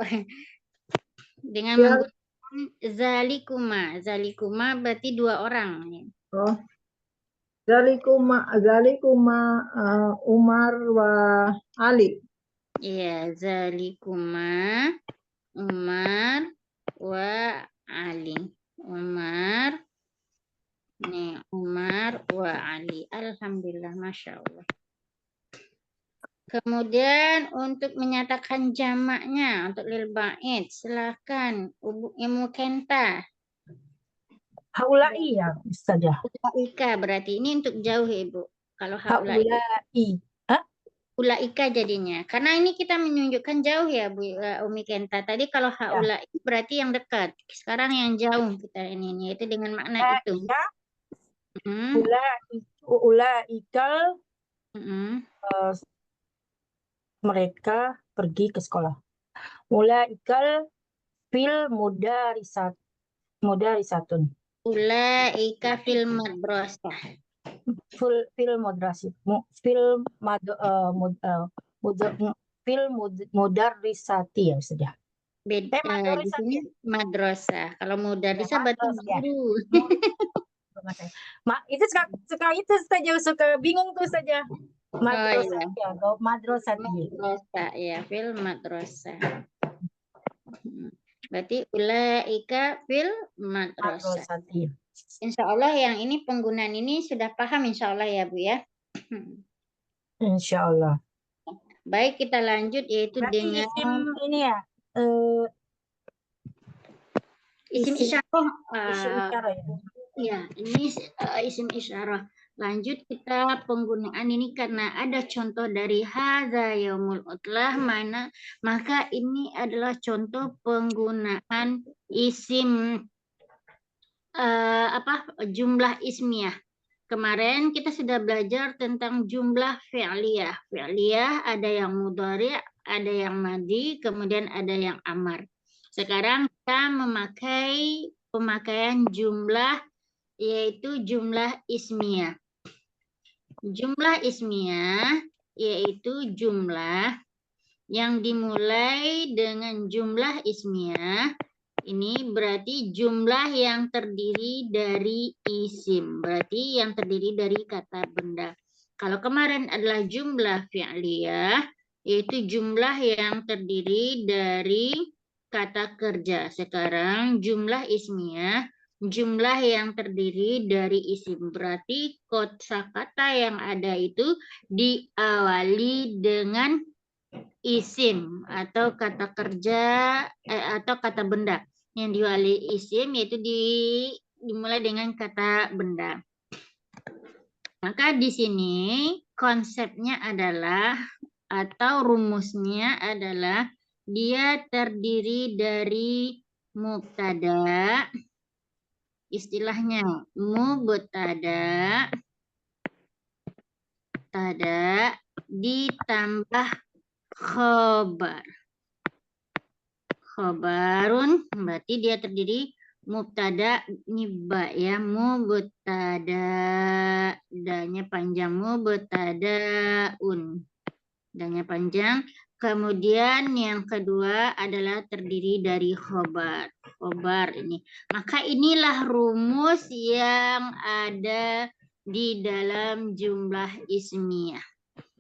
Dengan menggunakan zalikuma. Zalikuma berarti dua orang. Oh. Zalikuma Umar wa Ali. Iya, zalikuma Umar wa Ali. Umar wa Ali. Alhamdulillah, Masya Allah. Kemudian untuk menyatakan jamaknya untuk lil ba'id, silakan Ibu Kenta. Haulai ya Ustazah. Ulaika berarti ini untuk jauh Ibu. Kalau haulai. Ulaika jadinya. Karena ini kita menunjukkan jauh ya Bu Umi Kenta. Tadi kalau haulai berarti yang dekat. Sekarang yang jauh kita ini yaitu dengan makna itu. Ulaikal mereka pergi ke sekolah. Ulaikal fil mudarisatun. Ulaika fil madrasah. Fil mudarrisati ya sudah. Beda di sini madrasah. Kalau mudarrisah berarti guru. Itu sekali itu saja suka bingung tuh saja. Madrasah ya, madrasah ya, fil madrasah. Berarti ulaika fil madrasah. Insya Allah yang ini penggunaan ini sudah paham insya Allah ya Bu ya. Insya Allah. Baik, kita lanjut yaitu berarti dengan ini ya. Isim isyarah. Isim isyarah ya. Ya, ini isim isyarah. Lanjut kita penggunaan ini karena ada contoh dari hadza yaumul utlah, maka ini adalah contoh penggunaan isim jumlah ismiyah. Kemarin kita sudah belajar tentang jumlah fi'liyah. Fi'liyah ada yang mudhari', ada yang madi, kemudian ada yang amar. Sekarang kita memakai pemakaian jumlah, yaitu jumlah ismiyah. Jumlah ismiyah yaitu jumlah yang dimulai dengan jumlah ismiyah. Ini berarti jumlah yang terdiri dari isim, berarti yang terdiri dari kata benda. Kalau kemarin adalah jumlah fi'liyah, yaitu jumlah yang terdiri dari kata kerja. Sekarang jumlah ismiyah, jumlah yang terdiri dari isim. Berarti kosakata yang ada itu diawali dengan isim atau kata kerja atau kata benda. Yang diwali isim yaitu dimulai dengan kata benda. Maka di sini konsepnya adalah atau rumusnya adalah dia terdiri dari mubtada, istilahnya mubtada, ditambah khobar. Khobarun berarti dia terdiri mubtada nibba ya, mubtada, danya panjang, mubtadaun, danya panjang. Kemudian yang kedua adalah terdiri dari khobar. Khobar ini. Maka inilah rumus yang ada di dalam jumlah ismiyah.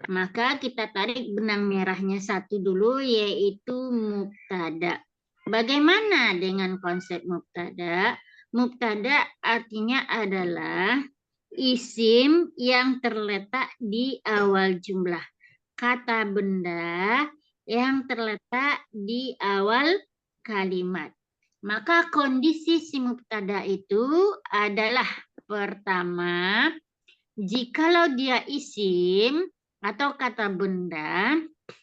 Maka kita tarik benang merahnya satu dulu, yaitu mubtada. Bagaimana dengan konsep mubtada? Mubtada artinya adalah isim yang terletak di awal jumlah. Kata benda yang terletak di awal kalimat. Maka kondisi si mubtada itu adalah pertama, jikalau dia isim atau kata benda,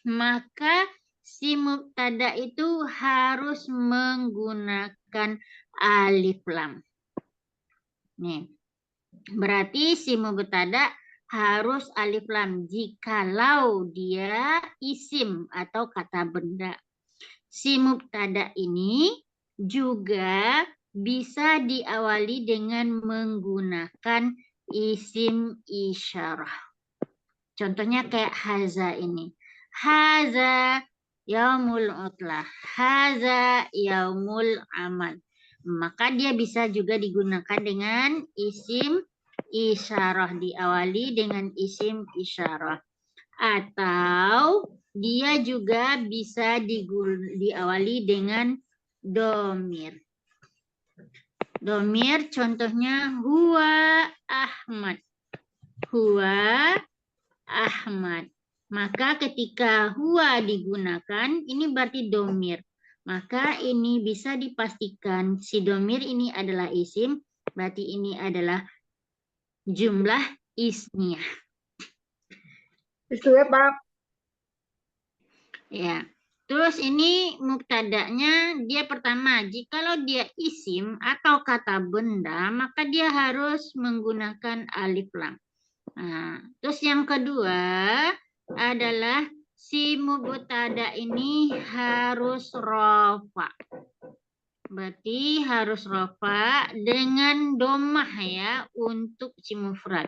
maka si mubtada itu harus menggunakan alif lam. Nih, berarti si mubtada harus alif lam jikalau dia isim atau kata benda. Si mubtada ini juga bisa diawali dengan menggunakan isim isyarah. Contohnya kayak haza ini. Haza yaumul utlah. Haza yaumul amal. Maka dia bisa juga digunakan dengan isim isyarah. Diawali dengan isim isyarah. Atau dia juga bisa diawali dengan domir. Domir contohnya huwa Ahmad. Huwa Ahmad. Maka ketika huwa digunakan, ini berarti domir. Maka ini bisa dipastikan si domir ini adalah isim, berarti ini adalah jumlah ismiyah. Itu ya, Pak. Ya. Terus ini mubtadanya dia pertama, jikalau dia isim atau kata benda, maka dia harus menggunakan alif lam. Nah, terus yang kedua adalah si mubtada ini harus rofa. Berarti harus rofa dengan domah ya untuk si mufrad.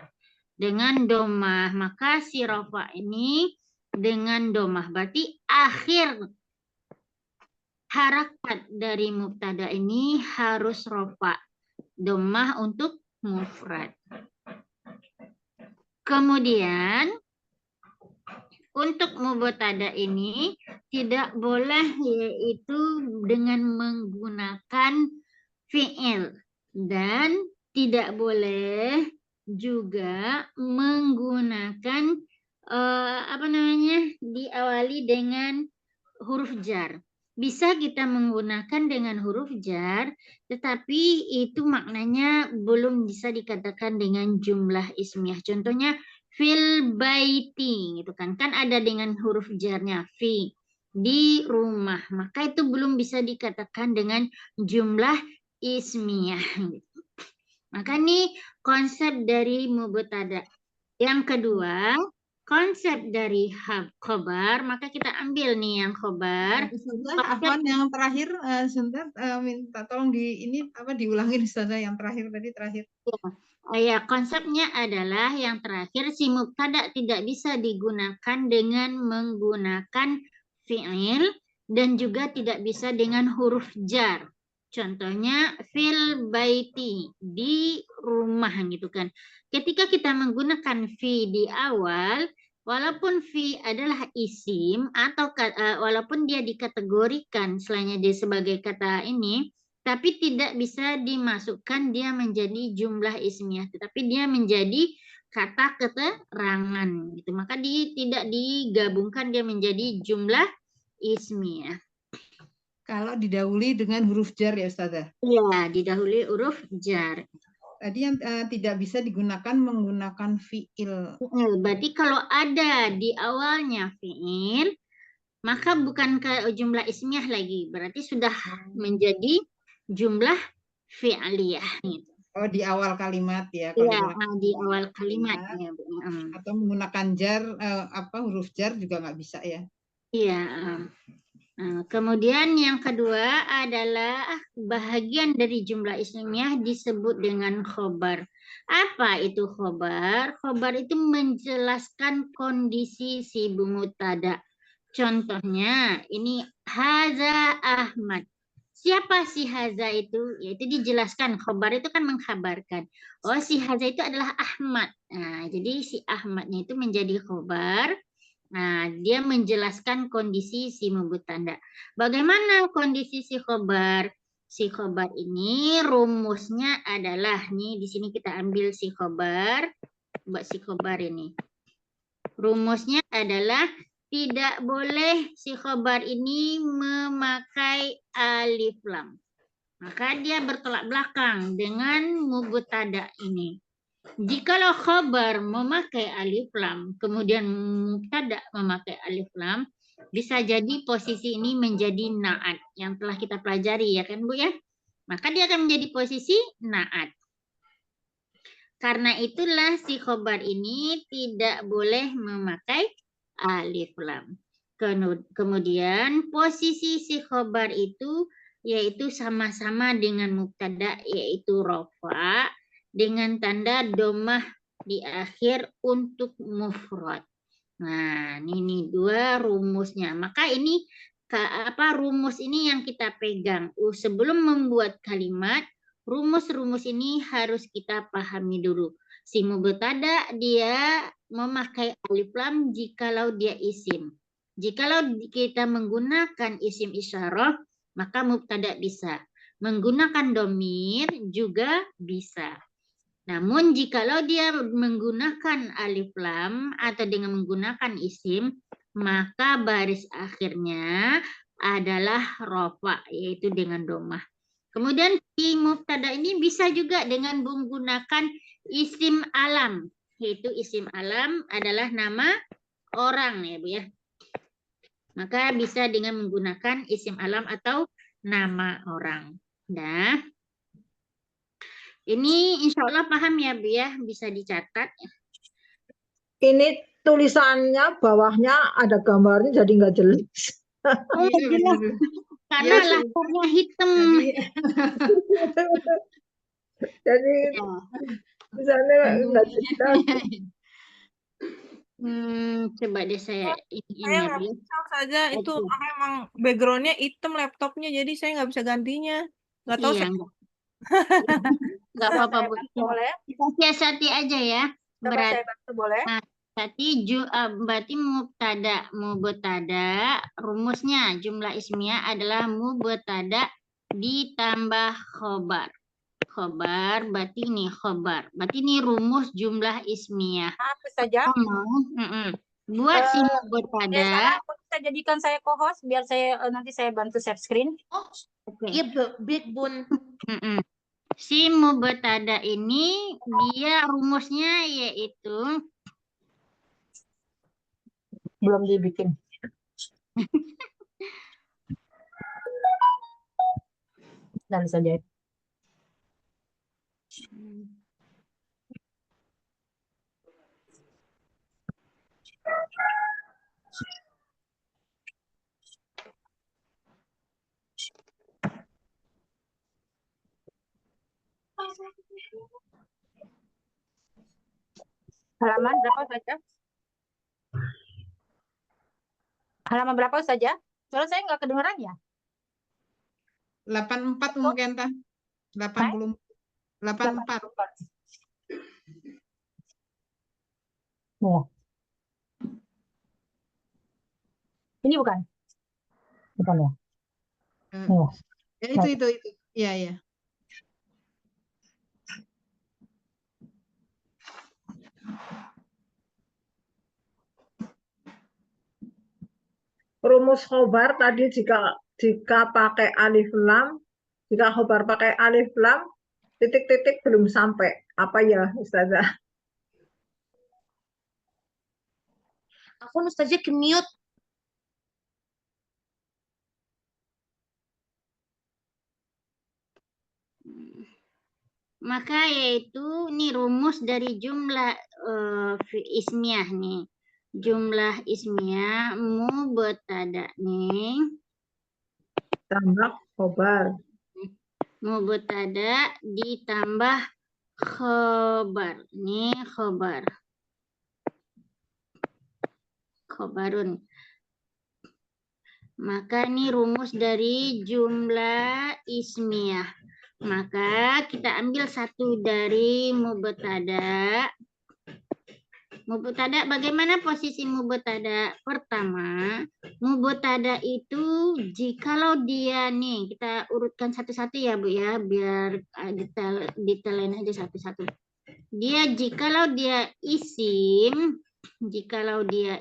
Dengan domah, maka si rofa ini dengan domah. Berarti akhir harakat dari mubtada ini harus rofa. Domah untuk mufrad. Kemudian untuk mubtada ini tidak boleh yaitu dengan menggunakan fi'il dan tidak boleh juga menggunakan diawali dengan huruf jar. Bisa kita menggunakan dengan huruf jar, tetapi itu maknanya belum bisa dikatakan dengan jumlah ismiyah. Contohnya fil baiti, gitu kan ada dengan huruf jarnya fi, di rumah. Maka itu belum bisa dikatakan dengan jumlah ismiyah. Maka ini konsep dari mubtada. Yang kedua, konsep dari khobar, maka kita ambil nih yang khobar. Ustazah, Konsep Afwan yang terakhir sebentar minta tolong diulangi Ustazah yang terakhir terakhir. ya, konsepnya adalah yang terakhir, si mubtada tidak bisa digunakan dengan menggunakan fi'il dan juga tidak bisa dengan huruf jar. Contohnya fil baiti, di rumah gitu kan. Ketika kita menggunakan fi di awal, walaupun fi adalah isim atau walaupun dia dikategorikan selainnya dia sebagai kata ini, tapi tidak bisa dimasukkan dia menjadi jumlah ismiyah, tetapi dia menjadi kata keterangan gitu. Maka tidak digabungkan dia menjadi jumlah ismiyah. Kalau didahului dengan huruf jar ya Ustazah. Iya, didahului huruf jar. Tadi yang tidak bisa digunakan menggunakan fi'il. Berarti kalau ada di awalnya fi'il, maka bukan ke jumlah ismiyah lagi, berarti sudah menjadi jumlah fi'liyah gitu. Oh, di awal kalimat ya. Iya, di awal kalimat ya. Atau menggunakan jar huruf jar juga nggak bisa ya. Iya. Kemudian yang kedua adalah bahagian dari jumlah ismiyah disebut dengan khobar. Apa itu khobar? Khobar itu menjelaskan kondisi si mubtada. Contohnya ini Haza Ahmad. Siapa si Haza itu? Yaitu dijelaskan. Khobar itu kan mengkhabarkan. Oh, si Haza itu adalah Ahmad. Nah, jadi si Ahmadnya itu menjadi khobar. Nah, dia menjelaskan kondisi si mubtada. Bagaimana kondisi si khobar? Si khobar ini rumusnya adalah, nih di sini kita ambil si khobar. Buat si khobar ini. Rumusnya adalah tidak boleh si khobar ini memakai alif lam. Maka dia bertolak belakang dengan mubtada ini. Jikalau khobar memakai alif lam, kemudian mubtada memakai alif lam, bisa jadi posisi ini menjadi naat yang telah kita pelajari ya kan Bu ya. Maka dia akan menjadi posisi naat. Karena itulah si khobar ini tidak boleh memakai alif lam. Kemudian posisi si khobar itu yaitu sama-sama dengan mubtada yaitu rofa dengan tanda domah di akhir untuk mufrad. Nah, ini dua rumusnya. Maka ini rumus ini yang kita pegang. Sebelum membuat kalimat, rumus-rumus ini harus kita pahami dulu. Si mubtada dia memakai alif lam jikalau dia isim. Jikalau kita menggunakan isim isyarah, maka mubtada bisa. Menggunakan domir juga bisa. Namun jikalau dia menggunakan alif lam atau dengan menggunakan isim, maka baris akhirnya adalah rofa, yaitu dengan domah. Kemudian si mubtada ini bisa juga dengan menggunakan isim alam, yaitu isim alam adalah nama orang ya Bu ya. Maka bisa dengan menggunakan isim alam atau nama orang. Nah, ini insya Allah paham ya Bu ya, bisa dicatat. Ini tulisannya bawahnya ada gambarnya jadi nggak jelas. Oh, jelas. Karena latarnya hitam. Jadi tulisannya nggak jelas. Coba deh saya Saya nggak bisa saja itu emang backgroundnya hitam laptopnya, jadi saya nggak bisa gantinya. Nggak tahu Iya, saya. nggak apa-apa Bu. Boleh? Kita siasati aja ya. Coba saya bantu boleh? Berarti mubtada rumusnya jumlah ismiyah adalah mubtada ditambah khobar. Khobar berarti ini khobar. Berarti ini rumus jumlah ismiyah. Aku saja. Buat si mubtada. Aku bisa jadikan saya co-host biar saya nanti saya bantu share screen. Iya, Big Bun. Si mubtada ini dia rumusnya yaitu Belum dibikin. Dan saja. Halaman berapa saja? Halaman berapa saja? Soalnya saya nggak kedengeran ya. 84 mungkin tah. 80 84. Oh. Ini bukan? Bukan ya? Oh. Ya, itu. Iya, ya. Rumus khobar tadi jika pakai alif lam, jika khobar pakai alif lam, titik-titik belum sampai. Apa ya, Ustazah? Aku Ustazah ke-mute. Maka yaitu ini rumus dari jumlah ismiyah nih. Jumlah ismiyah mubtada nih. Tambah khobar. Mubtada ditambah khobar. Ini khobar. Khobarun. Maka ini rumus dari jumlah ismiyah. Maka kita ambil satu dari mubtada. Mubtada, bagaimana posisi mubtada? Pertama, mubtada itu jikalau dia nih, kita urutkan satu-satu ya Bu ya, biar detailin aja satu-satu. Dia jikalau dia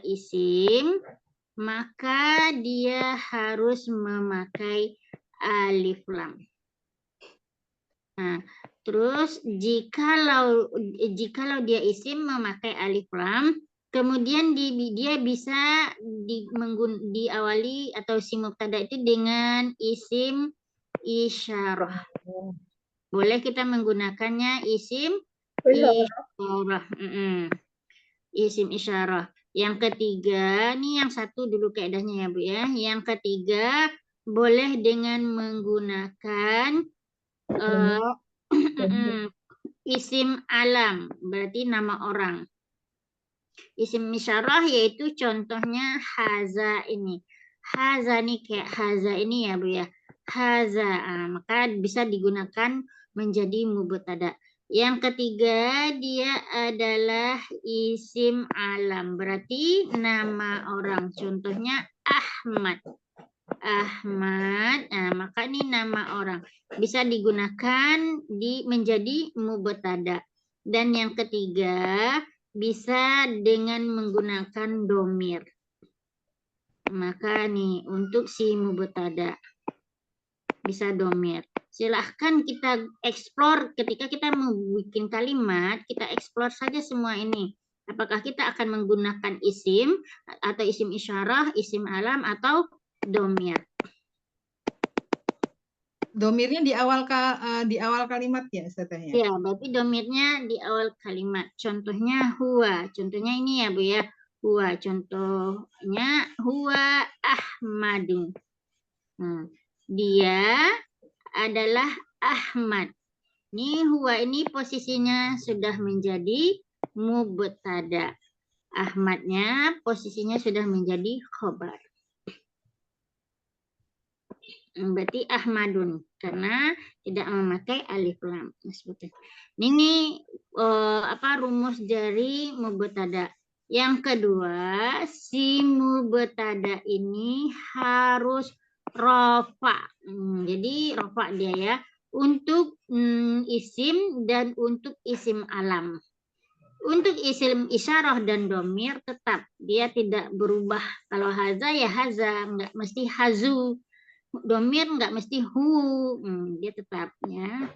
isim, maka dia harus memakai alif lam. Nah, terus jikalau dia isim memakai alif lam, kemudian dia bisa diawali atau si mubtada itu dengan isim isyarah. Boleh kita menggunakannya isim isyarah. Isim isyarah. Yang ketiga, nih yang satu dulu kaidahnya ya Bu ya. Yang ketiga, boleh dengan menggunakan isim alam, berarti nama orang. Isim isyarah yaitu contohnya haza ini. Haza nih kayak haza ini ya Bu ya. Haza, maka bisa digunakan menjadi mubtada. Yang ketiga, dia adalah isim alam, berarti nama orang. Contohnya Ahmad. Nah, maka ini nama orang. Bisa digunakan menjadi mubtada. Dan yang ketiga, bisa dengan menggunakan domir. Maka nih, untuk si mubtada, bisa domir. Silahkan kita eksplor ketika kita membuat kalimat, kita eksplor saja semua ini. Apakah kita akan menggunakan isim atau isim isyarah, isim alam atau domir. Domirnya di awal kalimat ya, Ustazah ya? Ya, berarti domirnya di awal kalimat. Contohnya huwa. Contohnya ini ya Bu ya. Huwa. Contohnya huwa Ahmadu. Dia adalah Ahmad. Ini huwa ini posisinya sudah menjadi mubtada. Ahmadnya posisinya sudah menjadi khobar. Berarti Ahmadun karena tidak memakai alif lam. Ini rumus dari mubtada. Yang kedua, si mubtada ini harus rofa. Jadi rofa dia ya untuk isim dan untuk isim alam. Untuk isim isyarah dan domir tetap dia tidak berubah. Kalau haza ya haza, nggak mesti hazu. Domir nggak mesti hu, dia tetapnya.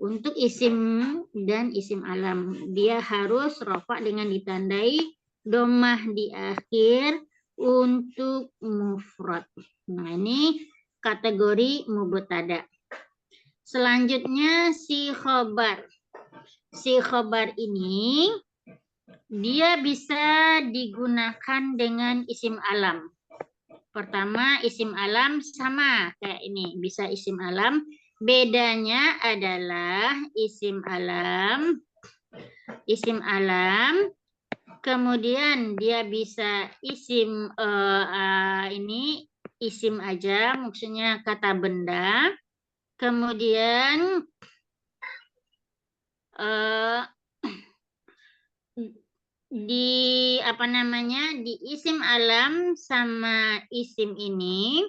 Untuk isim dan isim alam, dia harus rofa dengan ditandai domah di akhir untuk mufrad. Nah, ini kategori mubtada. Selanjutnya si khobar. Si khobar ini dia bisa digunakan dengan isim alam. Pertama, isim alam sama kayak ini. Bisa isim alam, Bedanya adalah isim alam, kemudian dia bisa isim ini isim aja, maksudnya kata benda. Kemudian di di isim alam sama isim ini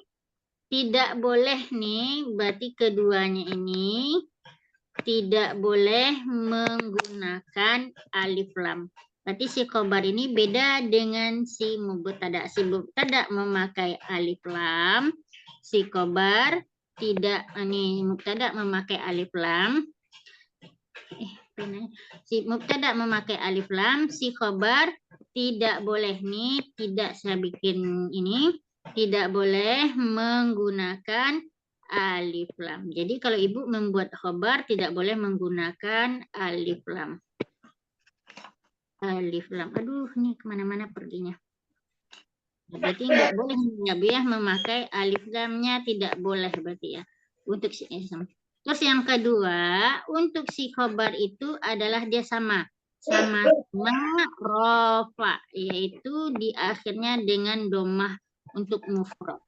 tidak boleh nih, berarti keduanya ini tidak boleh menggunakan alif lam. Berarti si khobar ini beda dengan si mubtada. Si mubtada memakai alif lam, si khobar tidak. Ini mubtada memakai alif lam. Si mubtada memakai alif lam, si khobar tidak boleh nih, tidak saya bikin ini, tidak boleh menggunakan alif lam. Jadi kalau ibu membuat khobar tidak boleh menggunakan alif lam. Alif lam. Aduh, ini kemana-mana perginya. Berarti nggak boleh ya memakai alif lamnya, tidak boleh berarti ya. Untuk si ism. Terus yang kedua, untuk si khobar itu adalah dia sama rofa, yaitu di akhirnya dengan domah untuk mufrad.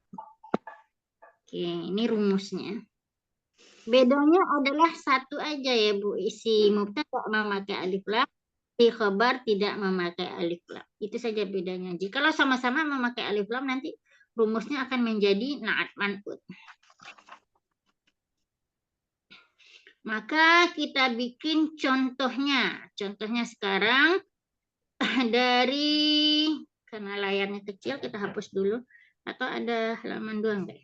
Oke, ini rumusnya. Bedanya adalah satu aja ya Bu, isi mubtada memakai alif lam, si khobar tidak memakai alif lam. Itu saja bedanya. Jikalau sama-sama memakai alif lam, nanti rumusnya akan menjadi na'at man'ut. Maka kita bikin contohnya. Contohnya sekarang dari, karena layarnya kecil kita hapus dulu. Atau ada halaman 2 enggak?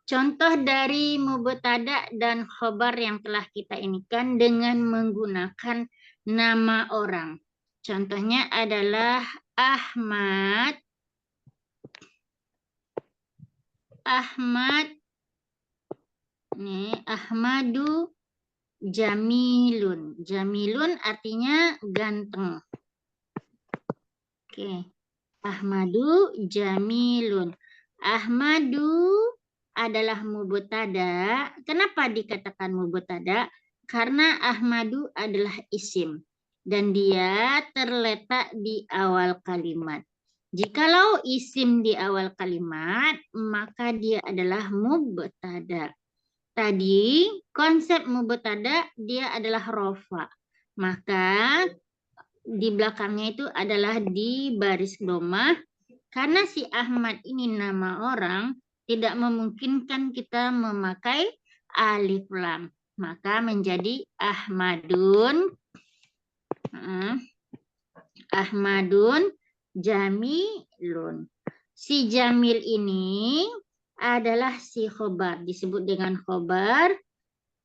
Contoh dari mubtada dan khobar yang telah kita inikan dengan menggunakan nama orang. Contohnya adalah Ahmad. Nih, Ahmadu Jamilun. Jamilun artinya ganteng. Oke. Ahmadu Jamilun. Ahmadu adalah mubtada. Kenapa dikatakan mubtada? Karena Ahmadu adalah isim dan dia terletak di awal kalimat. Jikalau isim di awal kalimat, maka dia adalah mubtada. Tadi konsep mubtada dia adalah rofa. Maka di belakangnya itu adalah di baris domah. Karena si Ahmad ini nama orang, tidak memungkinkan kita memakai alif lam. Maka menjadi Ahmadun. Ahmadun Jamilun. Si Jamil ini adalah si khobar, disebut dengan khobar,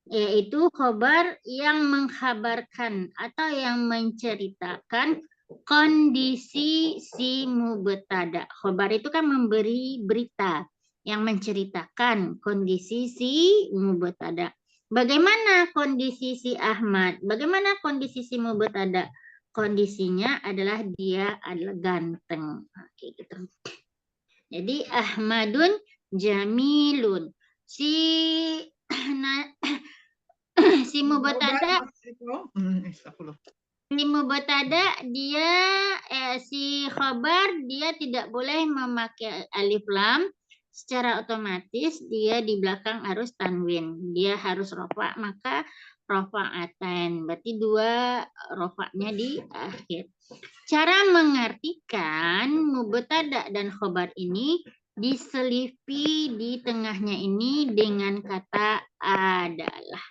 yaitu khobar yang mengkhabarkan atau yang menceritakan kondisi si mubtada. Khobar itu kan memberi berita, yang menceritakan kondisi si mubtada. Bagaimana kondisi si Ahmad? Bagaimana kondisi si mubtada? Kondisinya adalah dia adalah ganteng. Oke, gitu. Jadi Ahmadun Jamilun. Si mubtada dia si khabar dia tidak boleh memakai alif lam, secara otomatis dia di belakang harus tanwin, dia harus rofa, maka rofa'atain, berarti 2 rofa'nya di akhir. Cara mengartikan mubtada dan khobar ini diselipi di tengahnya ini dengan kata adalah.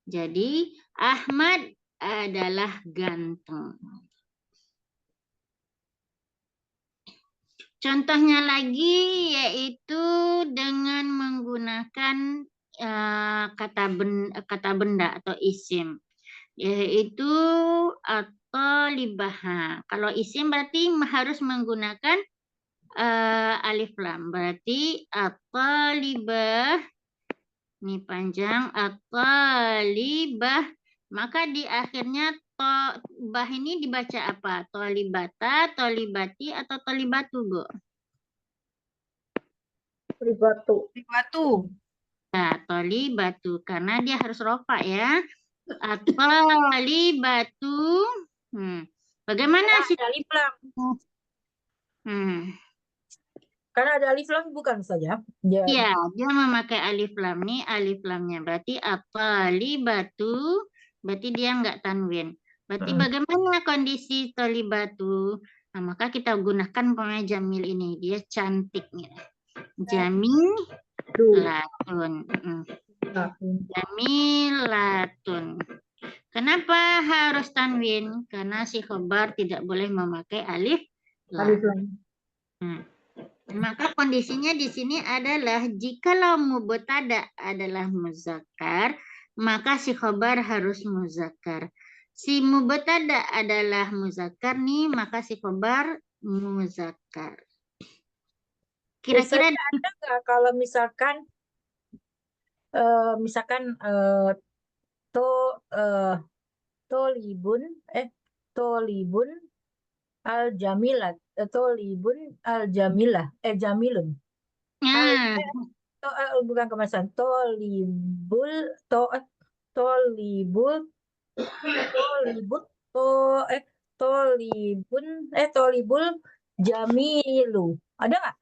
Jadi Ahmad adalah ganteng. Contohnya lagi yaitu dengan menggunakan kata benda atau isim, yaitu atau libaha. Kalau isim berarti harus menggunakan alif lam, berarti atau libah. Ini panjang atau libah. Maka di akhirnya bah ini dibaca apa? Tolibata, tolibati, atau tolibatu, Bu? Ribatu. Batu. Ya, toli batu karena dia harus rofa ya. Atoli batu. Bagaimana Karena sih? ada alif lam. Karena ada alif lam bukan saja. Dia Iya, dia memakai alif lam nih, alif lamnya berarti atoli batu, berarti dia enggak tanwin. Berarti bagaimana kondisi toli batu? Nah, maka kita gunakan pemain jamil ini, dia cantik nih. Jamilatun. Jamilatun. Kenapa harus tanwin? Karena si khobar tidak boleh memakai alif lam. Maka kondisinya di sini adalah jikalau mubtada adalah muzakkar, maka si khobar harus muzakkar. Si mubtada adalah muzakkar nih, maka si khobar muzakkar. Kira-kira ada nggak kalau misalkan tolibun al jamilat tolibun al jamilah jamilun bukan kemasan tolibul tolibul jamilu ada nggak?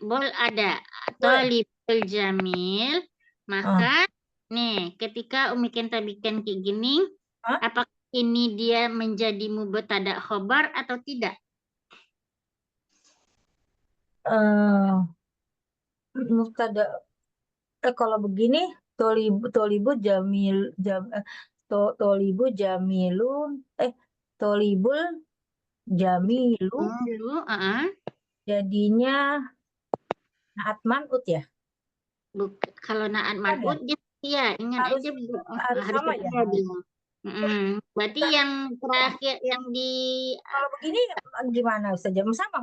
Boleh ada tolibul jamil, maka nih ketika Umi Kenta bikin kayak gini, apakah ini dia menjadi mubtada khobar atau tidak? Mubtada kalau begini tolibu jamilun tolibul jamilu jadinya naat man'ut ya. Kalau naat man'ut dia ingat harus, aja harus sama ya. Berarti yang terakhir yang di kalau begini gimana saja sama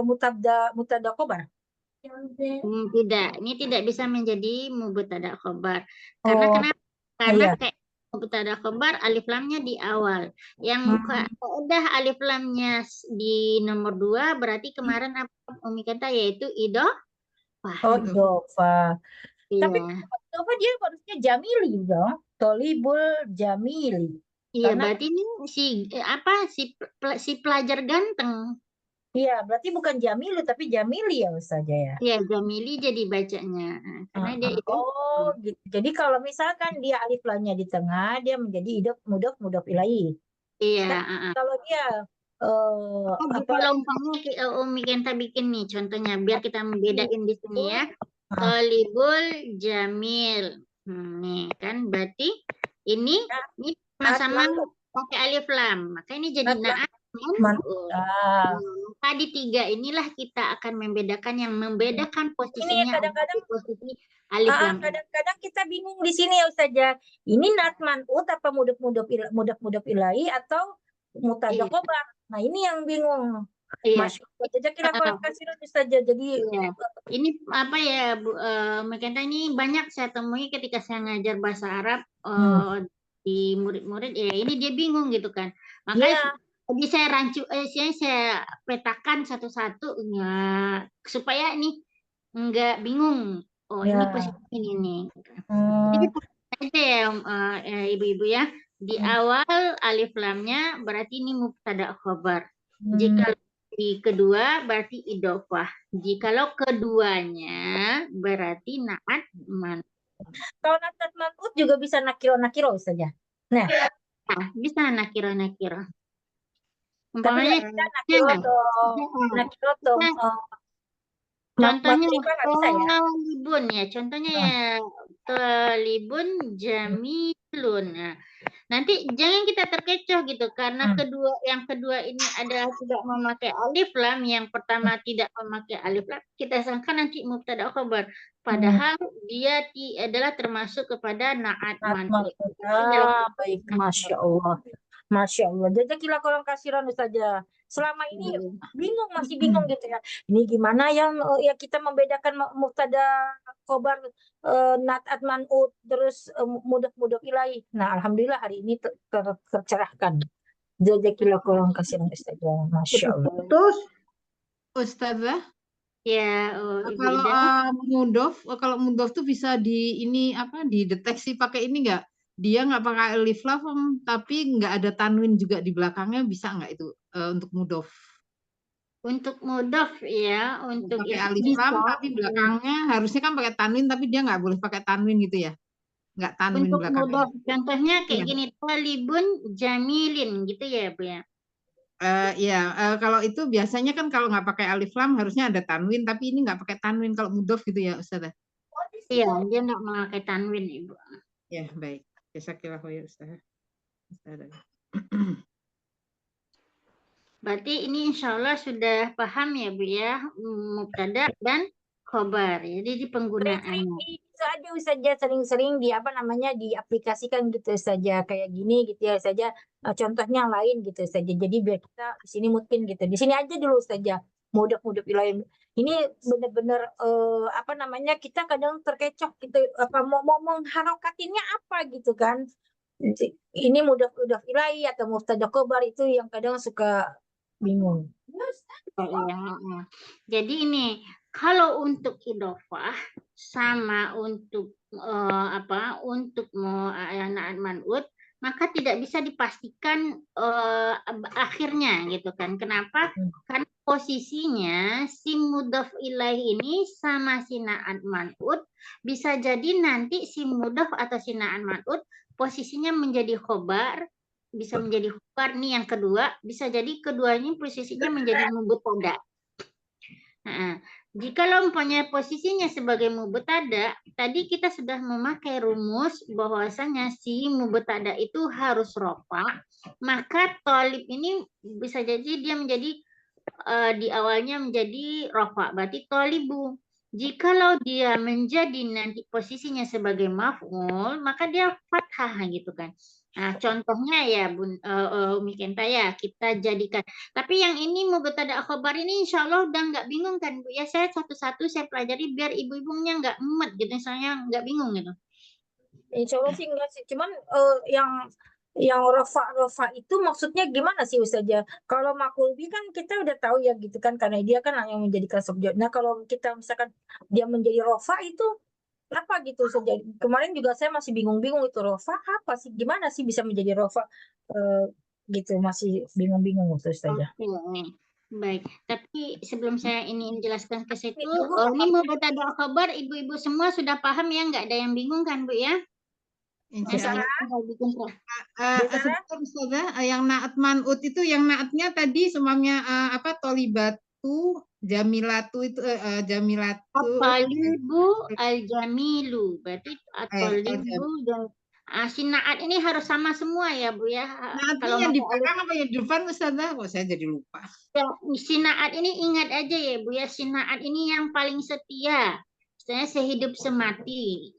mutada khobar? Tidak, ini tidak bisa menjadi mubtada khobar. Karena kenapa? Karena kayak mubtada khobar alif lamnya di awal. Yang udah alif lamnya di nomor 2 berarti kemarin apa Umi kata yaitu idhofah. Idhofah. Iya. Tapi idhofah dia harusnya jamili dong. Tolibul jamili. Iya, berarti ini si pelajar ganteng. Iya, berarti bukan Jamilu tapi Jamili ya Ustazah ya. Iya, Jamili jadi bacanya. Karena dia itu. Gitu. Jadi kalau misalkan dia alif lamnya di tengah, dia menjadi mudhof ilaih. Iya, kalau dia kalau umpamanya Umi Kenta bikin nih contohnya biar kita membedain di sini ya. Tolibul Jamil. Nih kan berarti ini sama-sama pakai alif lam. Maka ini jadi naat. Tadi 3 inilah kita akan membedakan yang membedakan posisinya kadang-kadang posisi alif lam. Kadang-kadang kita bingung di sini ya Ustazah. Ini naat man'ut apa mudhof ilaih atau mutada khobar. Nah, ini yang bingung. Iya. Kira-kira kasih Ustazah. Jadi ini apa ya Bu Mekenta, ini banyak saya temui ketika saya ngajar bahasa Arab di murid-murid ya ini dia bingung gitu kan. Makanya jadi saya saya petakan satu-satu supaya ini enggak bingung. Ini posisi ini nih. Jadi aja ya ibu-ibu ya. Di awal alif lamnya berarti ini mubtada khobar. Jika di kedua berarti idhofah. Jikalau keduanya berarti naat man'ut. Kalau naat man'ut juga bisa nakiro saja. Nah, bisa nakiro. Umpamanya contohnya talibun ya, contohnya ya talibun jamilun. Nah, nanti jangan kita terkecoh gitu karena yang kedua ini adalah tidak memakai alif lam, yang pertama tidak memakai alif lam, kita sangka nanti mubtada khobar. Padahal dia adalah termasuk kepada naat man'ut. Baik, Masya Allah. Masya Allah. Jazakillah khairan katsiran Ustazah. Selama ini masih bingung gitu ya. Ini gimana yang ya kita membedakan mubtada khobar naat man'ut terus mudhof ilaih. Nah, alhamdulillah hari ini tercerahkan. Jazakillah khairan katsiran Ustazah. Masya Allah. Ustazah, Ya, Ibu Kalau Ida. kalau mudhof tuh bisa dideteksi pakai ini nggak? Dia nggak pakai alif lam, tapi nggak ada tanwin juga di belakangnya, bisa nggak itu untuk mudhof? Untuk mudhof ya, untuk Pakai itu alif bisa. lam, tapi belakangnya harusnya kan pakai tanwin, tapi dia nggak boleh pakai tanwin gitu ya? Nggak tanwin Untuk belakangnya. mudhof, contohnya kayak Iya. gini, talibun jamilin gitu ya, Bu ya. Kalau itu biasanya kan kalau nggak pakai alif lam harusnya ada tanwin, tapi ini nggak pakai tanwin kalau mudhof gitu ya, Ustazah? Iya, dia nggak memakai tanwin, Ibu. Ya, baik. Jazakallahu khair, Ustazah. Berarti ini insya Allah sudah paham ya, Bu ya, mubtada dan khobar. Jadi di Sering-sering penggunaannya. itu aja saja sering-sering diaplikasikan gitu saja kayak gini gitu ya saja, contohnya lain gitu saja. Jadi biar kita di sini mungkin gitu. Di sini aja dulu saja. Mudhof lain. Ini benar-benar kita kadang terkecoh gitu mau mengharokatinnya apa gitu kan. Ini mudhof ilahi atau mubtada khobar itu yang kadang suka bingung. Oh, iya. Jadi ini kalau untuk idofah sama untuk untuk naat man'ut, maka tidak bisa dipastikan akhirnya gitu kan. Kenapa? Karena posisinya si mudhof ilaih ini sama si naat man'ut bisa jadi nanti si mudhof atau si naat man'ut posisinya menjadi khobar, bisa menjadi khobar nih yang kedua, bisa jadi keduanya posisinya menjadi mubtada. Nah, jika umpamanya posisinya sebagai mubtada, tadi kita sudah memakai rumus bahwasanya si mubtada itu harus rofa, maka tolib ini bisa jadi dia menjadi di awalnya menjadi rofa, berarti tolibu. Jikalau dia menjadi nanti posisinya sebagai maf'ul, maka dia fathah gitu kan. Nah, contohnya ya Umi Kenta ya, kita jadikan. Tapi yang ini mubtada khobar ini insya Allah udah nggak bingung kan Bu ya. Saya satu-satu saya pelajari biar ibu-ibunya nggak mumet gitu, misalnya nggak bingung gitu. Insya Allah sih enggak sih. Cuman yang rofa itu maksudnya gimana sih Ustazah? Kalau makulbi kan kita udah tahu ya gitu kan karena dia kan yang menjadikan subjek. Nah kalau kita misalkan dia menjadi rofa itu apa gitu saja. Kemarin juga saya masih bingung-bingung itu rofa apa sih? Gimana sih bisa menjadi rofa gitu masih bingung-bingung Ustazah. Baik, tapi sebelum saya ini jelaskan ke situ, ini mubtada khobar ibu-ibu semua sudah paham ya, nggak ada yang bingung kan Bu ya? Insya Allah. Sebentar Ustazah, yang naat man'ut itu yang naatnya tadi semuanya tolibatu, jamilatu itu jamilatu. At-talibu al-jamilu, berarti at-talibu dan si naat ini harus sama semua ya Bu ya. Naatnya yang di belakang apa yang di depan Ustazah? Kok saya jadi lupa. Si naat ini ingat aja ya Bu ya, si naat ini yang paling setia. Saya sehidup semati.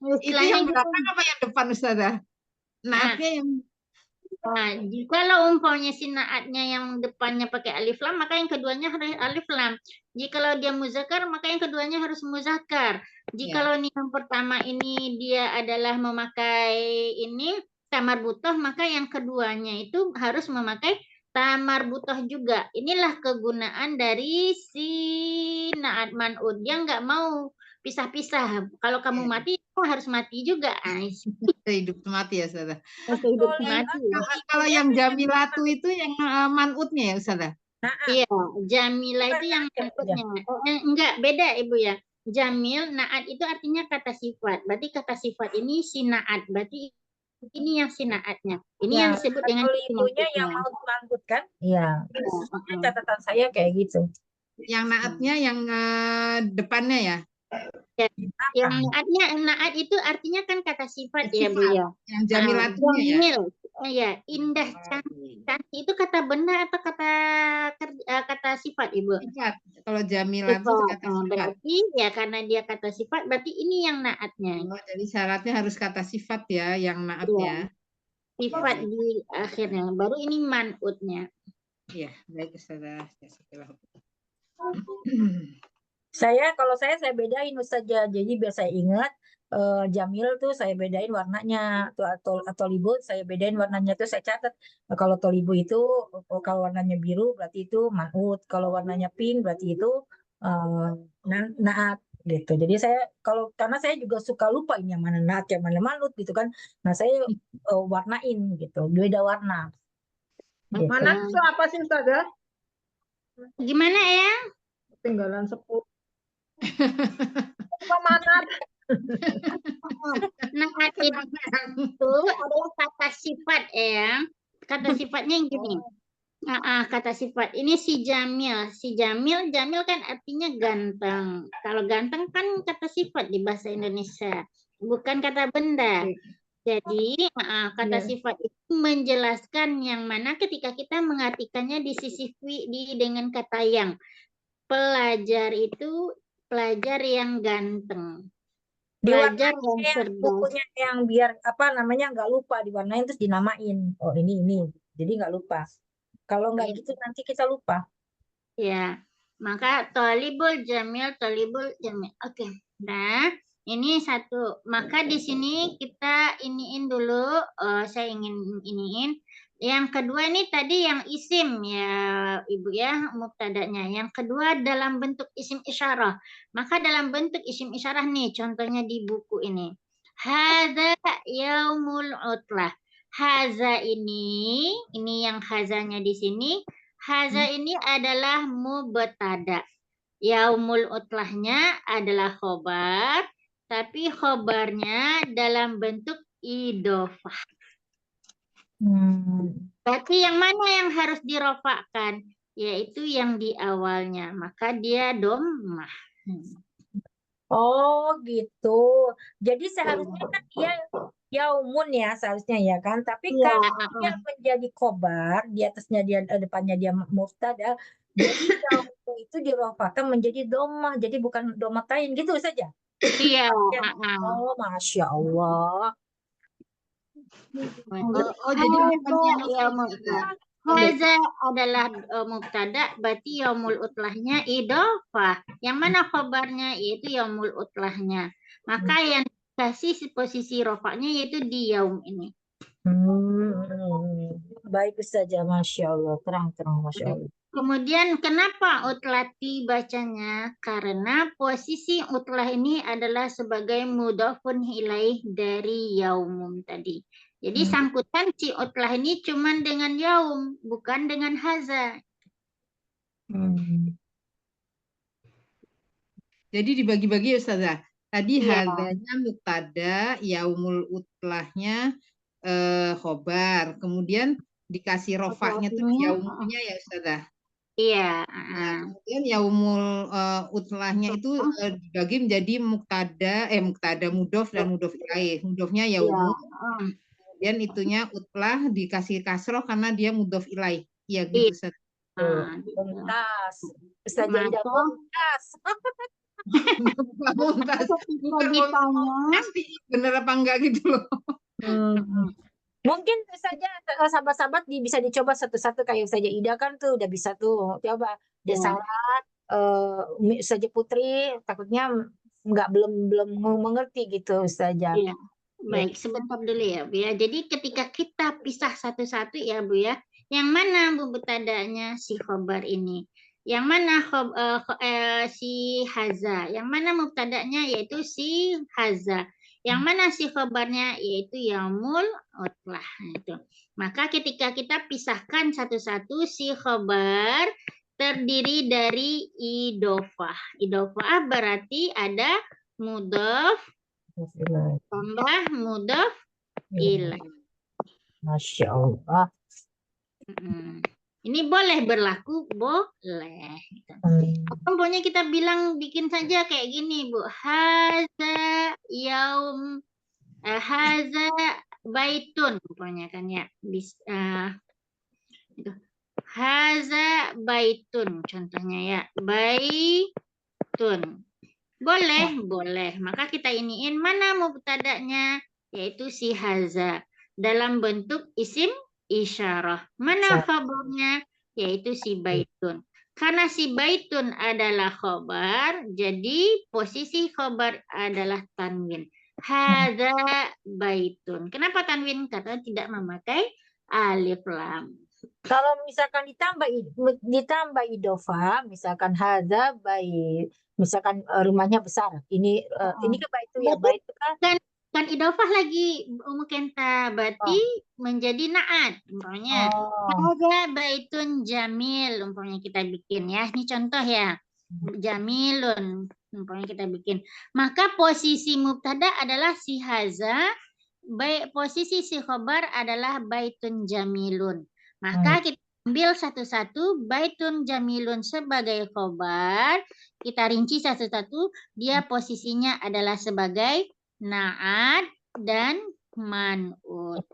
Itu yang belakang apa yang depan Ustazah? Naatnya yang jikalau umpamanya si naatnya yang depannya pakai alif lam, maka yang keduanya harus alif lam. Jikalau dia muzakkar, maka yang keduanya harus muzakkar. Jikalau yang pertama ini dia adalah memakai ini tamar butoh, maka yang keduanya itu harus memakai tamar butoh juga. Inilah kegunaan dari si naat man'ud. Dia nggak mau pisah-pisah. Kalau kamu mati, kamu harus mati juga. Hidup mati ya Ustazah. Hidup mati. Kalau yang jamilatu itu yang man'utnya ya Ustazah? Iya, Jamila itu yang man'utnya. Enggak, beda Ibu ya. Jamil, naat itu artinya kata sifat. Berarti kata sifat ini si naat. Berarti ini yang si naatnya. Ini yang disebut dengan ibunya yang mau man'ut kan? Iya. Catatan saya kayak gitu. Yang naatnya yang depannya ya? Yang naat itu artinya kan kata sifat ya Bu ya. Yang jamilatunya ya? Ya, indah, cantik itu kata benda atau kata sifat Ibu? Sifat. Kalau jamilah itu kata sifat. Berarti ya karena dia kata sifat, berarti ini yang naatnya. Jadi syaratnya harus kata sifat ya, yang naat ya. Sifat di akhirnya, baru ini man'utnya. Iya, baik Ustazah. Kalau saya bedain Ustazah. Jadi biar saya ingat Jamil tuh saya bedain warnanya, atau Libo saya bedain warnanya tuh saya catat. Kalau Tolibo itu kalau warnanya biru berarti itu manut, kalau warnanya pink berarti itu naat gitu. Jadi saya karena saya juga suka lupa ini yang mana naat, yang mana manut gitu kan. Nah saya warnain gitu, beda warna. Gitu. Mana itu apa sih Ustazah? Gimana ya? Tinggalan 10. Apa manat? Naat itu adalah kata sifat ya. Kata sifatnya yang gini. Kata sifat ini si Jamil. Jamil kan artinya ganteng. Kalau ganteng kan kata sifat di bahasa Indonesia, bukan kata benda. Jadi kata sifat itu menjelaskan yang mana ketika kita mengartikannya dengan kata yang. Pelajar itu pelajar yang ganteng. Pelajar yang cerdas. Bukunya yang biar nggak lupa, diwarnain terus dinamain. Oh ini. Jadi nggak lupa. Kalau nggak gitu nanti kita lupa. Ya, maka Tolibul Jamil. Oke. Nah, ini satu. Maka di sini kita iniin dulu. Saya ingin iniin. Yang kedua ini tadi yang isim ya Ibu ya, mubtada'nya. Yang kedua dalam bentuk isim isyarah. Maka dalam bentuk isim isyarah nih contohnya di buku ini. Hadza yaumul utlah. Haza ini yang hazanya di sini. Haza ini adalah mubtada. Yaumul utlahnya adalah khobar, tapi khobarnya dalam bentuk idofah. Berarti yang mana yang harus dirofakkan? Yaitu yang di awalnya. Maka dia dhammah. Oh gitu. Jadi seharusnya kan dia yaumun ya seharusnya ya kan. Tapi kalau dia menjadi khobar, di atasnya dia depannya dia mubtada, jadi yaumun itu dirofakkan menjadi dhammah. Jadi bukan dhammatain gitu saja. Iya. Oh, Masya Allah. Jadi Haza adalah mubtada, berarti yaumul utlahnya idofah. Yang mana khabarnya yaitu yaumul utlahnya. Maka yang dikasih posisi rofaknya yaitu di yaum ini. Baik saja, Masya Allah. Terang-terang, Masya Allah. Kemudian kenapa utlati bacanya? Karena posisi utlah ini adalah sebagai mudhafun ilaih dari yaumum tadi. Jadi sangkutan si utlah ini cuma dengan yaum, bukan dengan haza. Jadi dibagi-bagi ya Ustazah. Tadi hazanya mubtada, yaumul utlahnya khobar. Kemudian dikasih rofaknya tuh yaumnya ya Ustazah. Iya. Kemudian yaumul utlahnya itu dibagi menjadi mubtada mudhof dan mudhof ilaih. Mudhofnya yaumul. Kemudian itunya utlah dikasih kasroh karena dia mudhof ilaih. Iya gitu Ustaz. Tuntas. Ustazah Ida tuntas. Pasti bener apa enggak gitu loh. Mungkin saja sahabat-sahabat bisa dicoba satu-satu kayak saja Ida kan tuh udah bisa tuh. Coba dia syarat saja Putri takutnya belum mengerti gitu saja. Iya. Baik, sebentar dulu ya Bu ya. Jadi ketika kita pisah satu-satu ya Bu ya, yang mana mubtada'nya si khobar ini? Yang mana si haza? Yang mana mubtada'nya yaitu si haza? Yang mana si khobarnya yaitu yaumul utlah itu. Maka ketika kita pisahkan satu-satu si khobar terdiri dari idofah. Idofah berarti ada mudhof tambah mudhof ilaih. Masya Allah. Ini boleh berlaku, boleh. Pokoknya kita bikin saja kayak gini, Bu. Haza baitun, pokoknya kan ya. Haza baitun, contohnya ya. Baitun. Boleh. Maka kita iniin mana mubtada'nya, yaitu si haza. Dalam bentuk isim isyarah. Mana khabarnya? Yaitu si baitun. Karena si baitun adalah khabar, jadi posisi khabar adalah tanwin. hadza baitun. Kenapa tanwin? Karena tidak memakai alif lam. Kalau misalkan ditambah idofah, misalkan hadza bait, misalkan rumahnya besar. Ini ke bait itu ya, bait itu kan. Kan idofah lagi mukenta, berarti menjadi naat. Umpamanya hadza baitun jamil, umpamanya kita bikin ya. Ini contoh ya. Jamilun, umpamanya kita bikin. Maka posisi mubtada adalah si haza, posisi si khobar adalah baitun jamilun. Maka kita ambil satu-satu, baitun jamilun sebagai khobar, kita rinci satu-satu, dia posisinya adalah sebagai naat dan man'ut.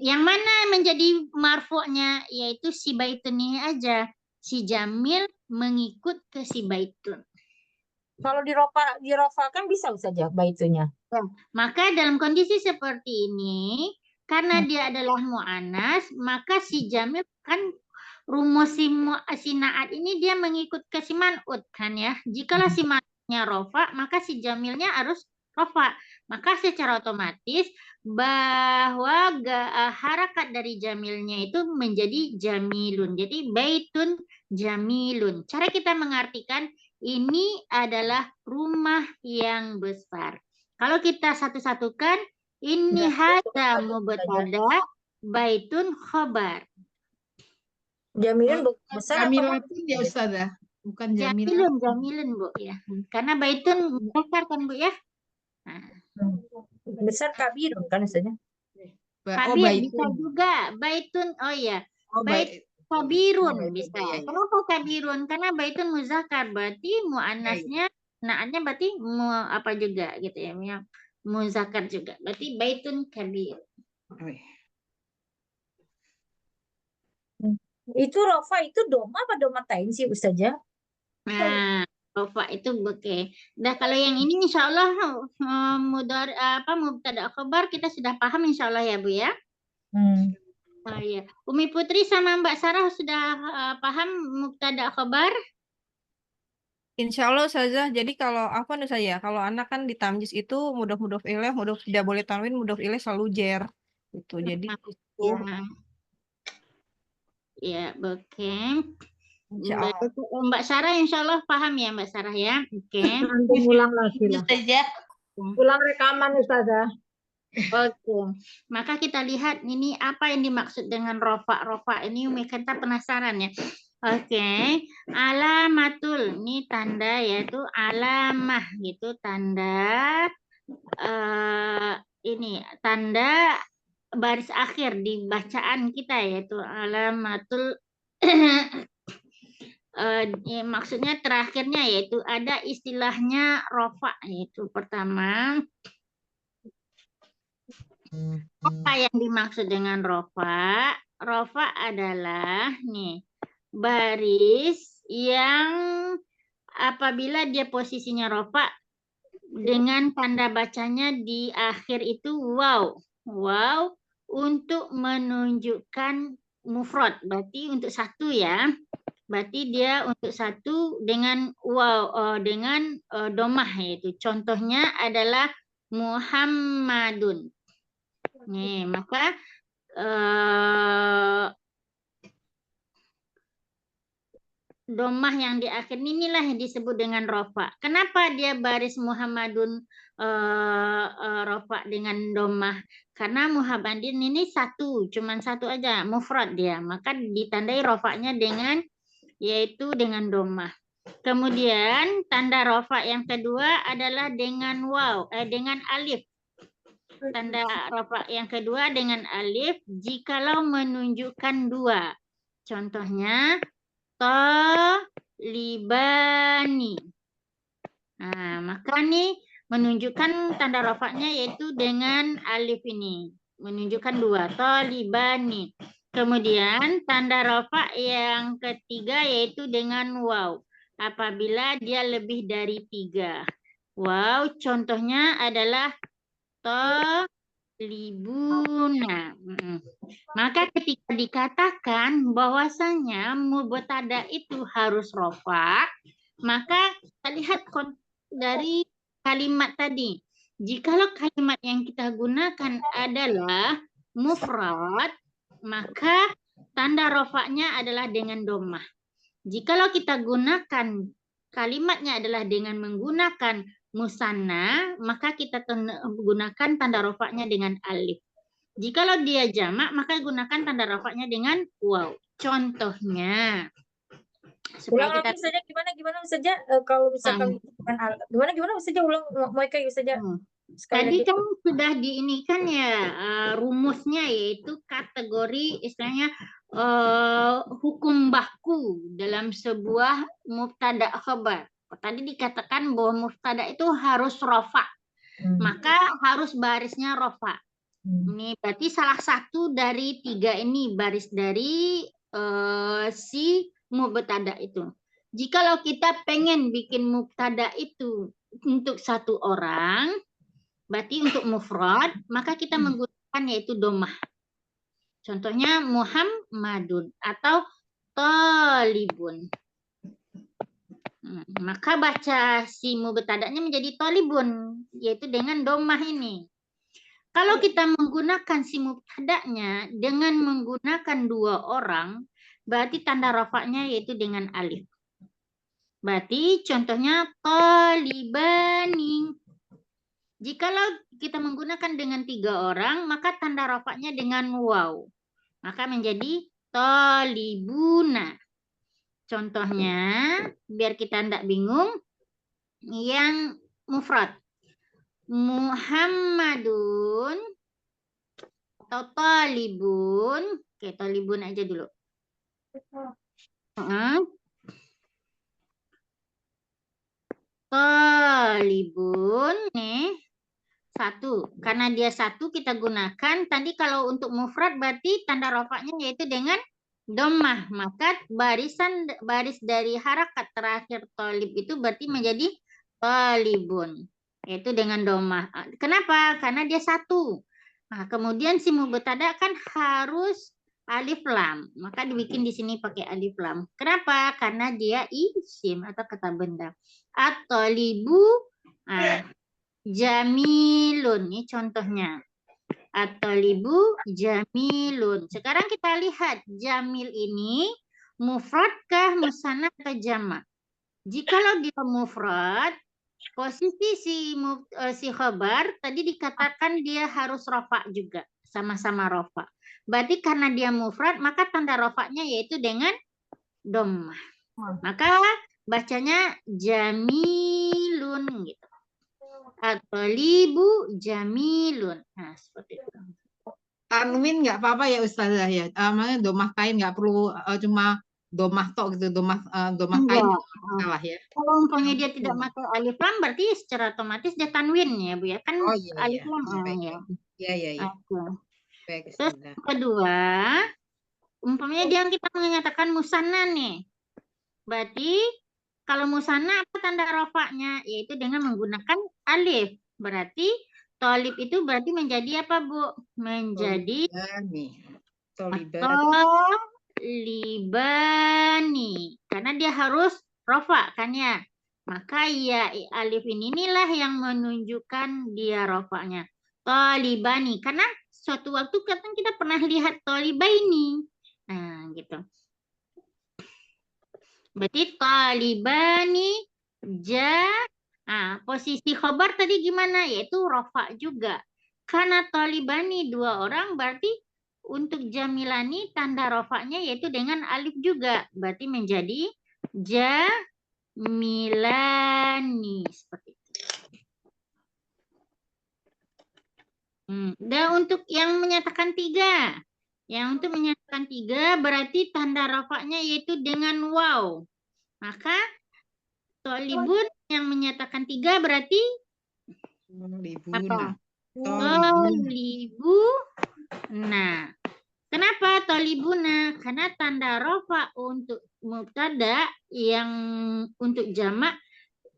Yang mana menjadi marfu'nya, yaitu si baitun ini aja. Si jamil mengikut ke si baitun. Kalau dirofakan bisa saja baitunya. Ya, maka dalam kondisi seperti ini, karena dia adalah mu'anas, maka si jamil kan rumus si naat ini dia mengikut ke si man'ut kan ya. Jikalau si man'utnya rofa, maka si jamilnya harus rofa. Maka secara otomatis bahwa harakat dari jamilnya itu menjadi jamilun. Jadi baitun jamilun. Cara kita mengartikan ini adalah rumah yang besar. Kalau kita satu-satukan, ini hadza mubtada, baitun khobar. Jamilun besar atau Jamilatun ya Ustazah, bukan jamilun, jamilun Bu ya. Karena baitun besar kan Bu ya. Nah. Besar kabirun kan Ustazah. Kabir bisa juga, baitun bait kabirun bisa. Kenapa kabirun? Karena baitun muzakkar, berarti muannasnya naatnya berarti apa juga gitu ya. Muzakkar juga. Berarti baitun kabir. Itu rofa itu doma apa domatain sih Ustazah? Nah, rofa itu oke. Nah, kalau yang ini insya Allah mubtada khobar kita sudah paham insya Allah ya Bu ya. Oh iya. Umi Putri sama Mbak Sarah sudah paham mubtada khobar? Insya Allah Ustazah. Jadi kalau apa nih saya? Kalau anak kan di tamjiz itu mudhof ilaih, mudhof tidak boleh tanwin, mudhof ilaih selalu jer. Itu. Jadi itu. Ya, oke. Insya Allah. Mbak Sarah insya Allah paham ya Mbak Sarah ya. Oke. Nanti ulang lagi lah. Ustazah. Ulang rekaman Ustazah. Oke, maka kita lihat ini apa yang dimaksud dengan rofa. Rofa ini kita penasaran ya. Oke, alamatul ini tanda yaitu alamah gitu tanda ini tanda baris akhir di bacaan kita yaitu alamatul maksudnya terakhirnya yaitu ada istilahnya rofa yaitu pertama. Apa yang dimaksud dengan rofa? Rofa adalah nih baris yang apabila dia posisinya rofa dengan tanda bacanya di akhir itu waw. Waw untuk menunjukkan mufrad. Berarti untuk satu ya. Berarti dia untuk satu dengan waw dengan domah yaitu. Contohnya adalah Muhammadun. Nih, maka domah yang di akhir inilah yang disebut dengan rofa. Kenapa dia baris Muhammadun rofa dengan domah? Karena Muhammadin ini satu, cuman satu aja, mufrad dia. Maka ditandai rofanya dengan yaitu dengan domah. Kemudian tanda rofa yang kedua adalah dengan waw, dengan alif. Tanda rofa yang kedua dengan alif jikalau menunjukkan dua. Contohnya talibani. Nah, maka nih menunjukkan tanda rofanya yaitu dengan alif ini. Menunjukkan dua. Talibani. Kemudian tanda rofa yang ketiga yaitu dengan waw. Apabila dia lebih dari 3. Waw, contohnya adalah talibuna. Maka ketika dikatakan bahwasanya mubtada itu harus rofa, Maka kita lihat dari kalimat tadi. Jikalau kalimat yang kita gunakan adalah mufrad, maka tanda rofaknya adalah dengan dhammah. Jikalau kita gunakan kalimatnya adalah dengan menggunakan musanna, maka kita gunakan tanda rofaknya dengan alif. Jikalau dia jamak, maka gunakan tanda rofaknya dengan waw. Contohnya, Ulang lagi saja gimana saja kalau misalkan gimana saja ulang mau kayak saja. Tadi kan sudah diinikan ya rumusnya, yaitu kategori istilahnya hukum baku dalam sebuah mubtada khabar. Tadi dikatakan bahwa mubtada itu harus rofa, maka harus barisnya rofa. Ini berarti salah satu dari 3 ini baris dari si mubtada itu. Jikalau kita pengen bikin mubtada itu untuk 1 orang, berarti untuk mufrad, maka kita menggunakan yaitu dhammah. Contohnya Muhammadun atau Thalibun. Maka baca si mubtada'nya menjadi Thalibun, yaitu dengan dhammah ini. Kalau kita menggunakan si mubtada'nya dengan menggunakan 2 orang, berarti tanda rafa'nya yaitu dengan alif. Berarti contohnya Thalibani. Jikalau kita menggunakan dengan 3 orang, maka tanda rafa'nya dengan waw. Maka menjadi Thalibuna. Contohnya, biar kita tidak bingung, yang mufrad. Muhammadun atau Thalibun. Oke, Thalibun aja dulu. Thalibun nih. 1. Karena dia 1 kita gunakan. Tadi kalau untuk mufrad berarti tanda rofaknya yaitu dengan dhammah. Maka baris dari harakat terakhir thalib itu berarti menjadi thalibun. Yaitu dengan dhammah. Kenapa? Karena dia 1. Nah, kemudian si mubtada kan harus alif lam. Maka dibikin di sini pakai alif lam. Kenapa? Karena dia isim atau kata benda. At-thalibu jamilun, ini contohnya. At-thalibu jamilun. Sekarang kita lihat jamil ini mufradkah, musanna atau jamak? Jikalau dia mufrad, posisi si khabar tadi dikatakan dia harus rofa juga, sama-sama rofa. Berarti karena dia mufrad, maka tanda rofaknya yaitu dengan dhammah. Maka bacanya jamilun gitu. At-thalibu jamilun. Nah, seperti itu. Tanwin nggak apa-apa ya Ustazah ya. Namanya dhammah tain nggak perlu cuma dhammah tok gitu, dhammah tain salah ya. Kalau umpamanya dia tidak pakai alif lam berarti secara otomatis dia tanwin ya Bu ya. Kan alif lam ya. Iya. Baik, terus kedua, umpamanya dia kita menyatakan musanna nih. Berarti kalau musanna apa tanda rofaknya? Yaitu dengan menggunakan alif. Berarti thalib itu berarti menjadi apa, Bu? Menjadi thalibani. Karena dia harus rofa kan ya. Maka ya alif inilah yang menunjukkan dia rofaknya. Thalibani. Karena suatu waktu kadang kita pernah lihat thalibaini. Nah, gitu. Berarti talibani posisi khobar tadi gimana? Yaitu rofa juga. Karena talibani 2 orang berarti untuk jamilani tanda rofaknya yaitu dengan alif juga. Berarti menjadi jamilani. Seperti itu. Dan untuk yang menyatakan 3. Yang untuk menyatakan 3 berarti tanda rafaknya yaitu dengan waw. Maka thalibun yang menyatakan 3 berarti apa? Thalibuna. Kenapa thalibuna? Karena tanda rafa untuk mubtada yang untuk jamak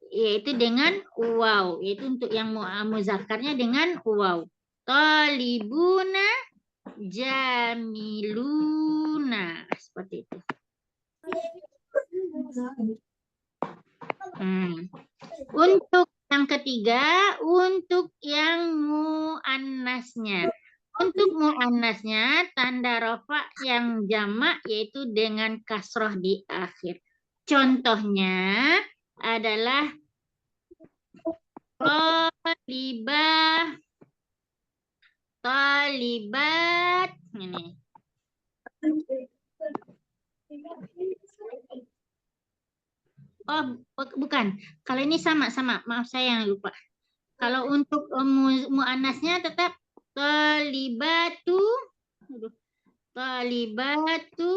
yaitu dengan waw. Yaitu untuk yang muzakkarnya dengan waw. Thalibuna jamiluna, seperti itu. ketiga untuk yang muannasnya. Untuk muannasnya tanda rafa yang jamak yaitu dengan kasroh di akhir. Contohnya adalah talibah, talibat. Ini. Oh, bukan. Kalau ini sama-sama. Maaf saya yang lupa. Kalau untuk muannasnya tetap talibatu. Talibatu.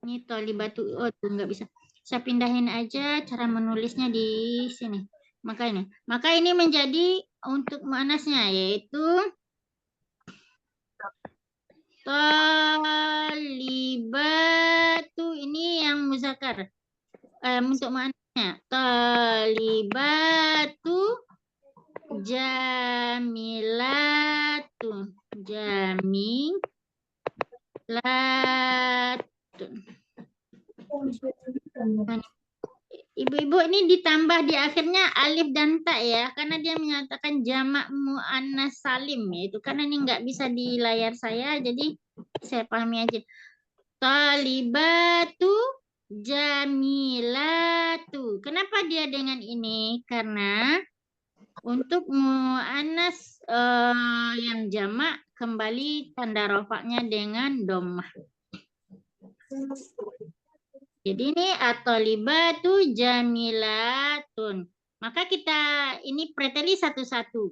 Ini talibatu. Oh, tuh nggak bisa. Saya pindahin aja cara menulisnya di sini. Maka ini menjadi untuk muannasnya yaitu talibatu. Ini yang muzakkar. Untuk muannasnya talibatu jamilatun. Ibu-ibu ini ditambah di akhirnya alif dan ta ya, karena dia menyatakan jamak muannas salim yaitu karena ini nggak bisa di layar saya, jadi saya pahami aja. Talibatu jamilatu. Kenapa dia dengan ini? Karena untuk muannas yang jamak kembali tanda rofaknya dengan dhammah. Jadi ini at-talibatu jamilatun. Maka kita ini preteli satu-satu.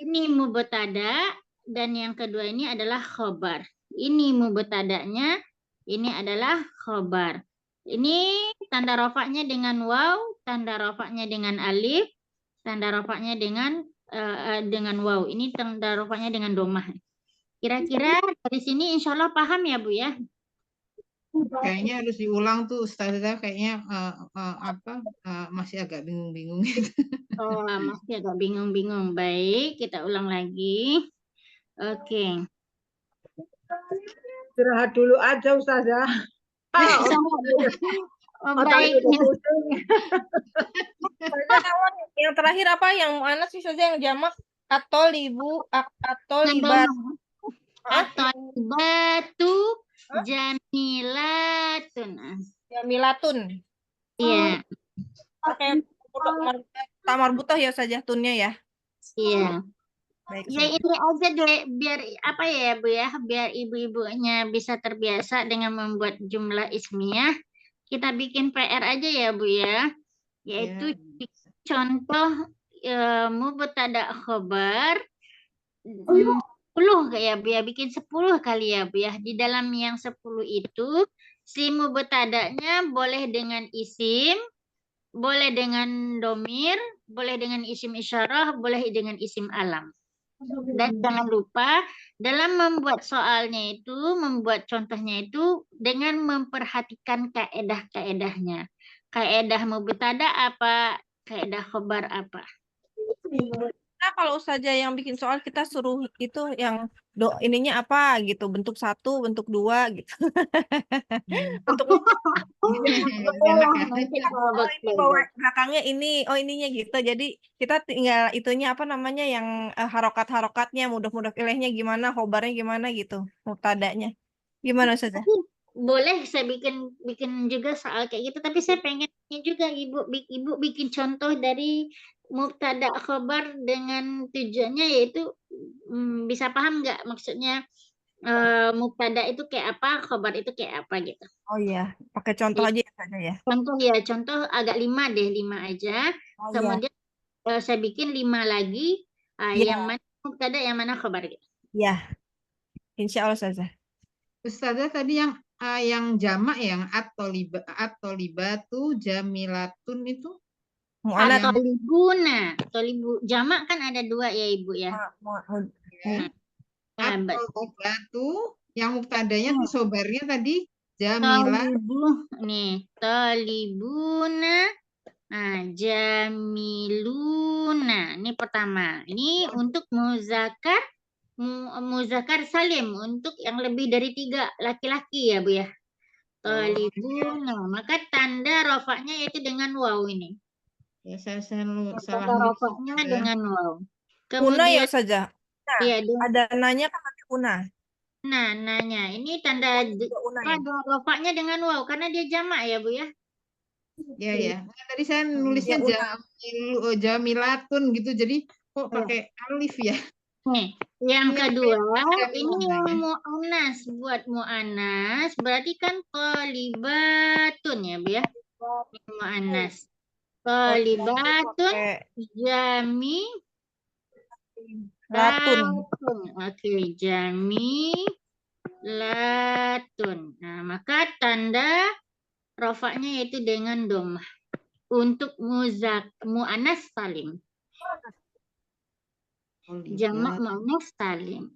Ini mubtada dan yang kedua ini adalah khobar. Ini mubtadanya, ini adalah khobar. Ini tanda rofaknya dengan waw, tanda rofaknya dengan alif, tanda rofaknya dengan waw. Ini tanda rofaknya dengan dhammah. Kira-kira dari sini insya Allah paham ya Bu ya? Kayaknya harus diulang tuh Ustazah, kayaknya masih agak bingung-bingung. Oh, masih agak bingung-bingung. Baik, kita ulang lagi. Oke. Istirahat dulu aja Ustazah. Baik. Yang terakhir apa? Yang mana sih saja yang jamak? Atau libat. At-talibatu jamilatun. Jamilatun. Iya. Oke, tamar butuh ya saja tunnya ya. Iya. Baik, ya ini aja deh, biar apa ya Bu ya, biar ibu-ibunya bisa terbiasa dengan membuat jumlah ismiyah. Kita bikin PR aja ya Bu ya, yaitu contoh mubtada khobar 10 ya Bu ya, bikin 10 kali ya Bu ya. Di dalam yang 10 itu si mubtadanya boleh dengan isim, boleh dengan domir, boleh dengan isim isyarah, boleh dengan isim alam. Dan jangan lupa dalam membuat soalnya itu, membuat contohnya itu dengan memperhatikan kaedah-kaedahnya. Kaedah mubtada apa, kaedah khobar apa. Nah, kalau saja yang bikin soal kita suruh itu yang ininya apa gitu, bentuk 1, bentuk 2 gitu. Bentuk belakangnya ini, oh ininya gitu. Jadi kita tinggal itunya apa namanya yang harokat-harokatnya, mudah-mudah ilahnya gimana, khobarnya gimana gitu, mubtadanya. Gimana saja? Boleh saya bikin juga soal kayak gitu, tapi saya pengennya juga ibu bikin contoh dari mubtada khobar dengan tujuannya yaitu bisa paham nggak maksudnya mubtada itu kayak apa, khobar itu kayak apa gitu. Oh iya, pakai contoh aja saja ya. Contoh agak 5 aja. Oh, kemudian saya bikin 5 lagi, yang mana mubtada, yang mana khobar gitu. Iya, insya Allah saja. Ustazah tadi yang jamak yang at-tolibatu jamilatun itu At-tolibuna. Jamak kan ada 2 ya Ibu ya. At-tolibatu yang muktadanya tuh sobarnya tadi jamilah. Nih, tolibuna. Nah, jamiluna. Ini pertama. Ini untuk muzakkar salim, untuk yang lebih dari 3 laki-laki ya Bu ya. Tolibuna. Maka tanda rofaknya yaitu dengan waw ini. Ya, saya salah Kata nulis rofaknya ya. dengan waw. Una ya Kemudian saja. Nah, ya ada nanya kan pakai una. nanya ini tanda Juga una ya. rofaknya dengan waw karena dia jamak ya Bu ya. Ya ya. Nah, tadi saya nulisnya Ya, una. Jamilatun gitu. Jadi kok pakai alif ya? Nih, yang Ini kedua, yang ini mana yang ya? mu'anas. Buat mu'anas, berarti kan qalibatun ya, Bu ya. Mu'anas. Qalibatun, Pakai jami, latun. latun. Oke, jami, latun. Nah, maka tanda rofaknya yaitu dengan domah. Untuk mu'anas salim. Jamak mu'anas salim.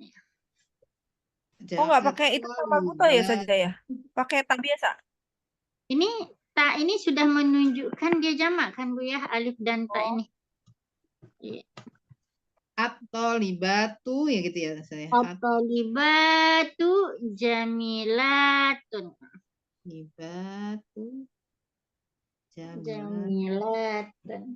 Oh, nggak pakai itu tambah buta ya saja ya? Pakai tak biasa? Ini ta ini sudah menunjukkan dia jamak kan Bu ya, alif dan ta ini. Iya. At-tolibatu ya gitu ya saya. At-talibatu jamilatun. At-tolibatu Jamilatun.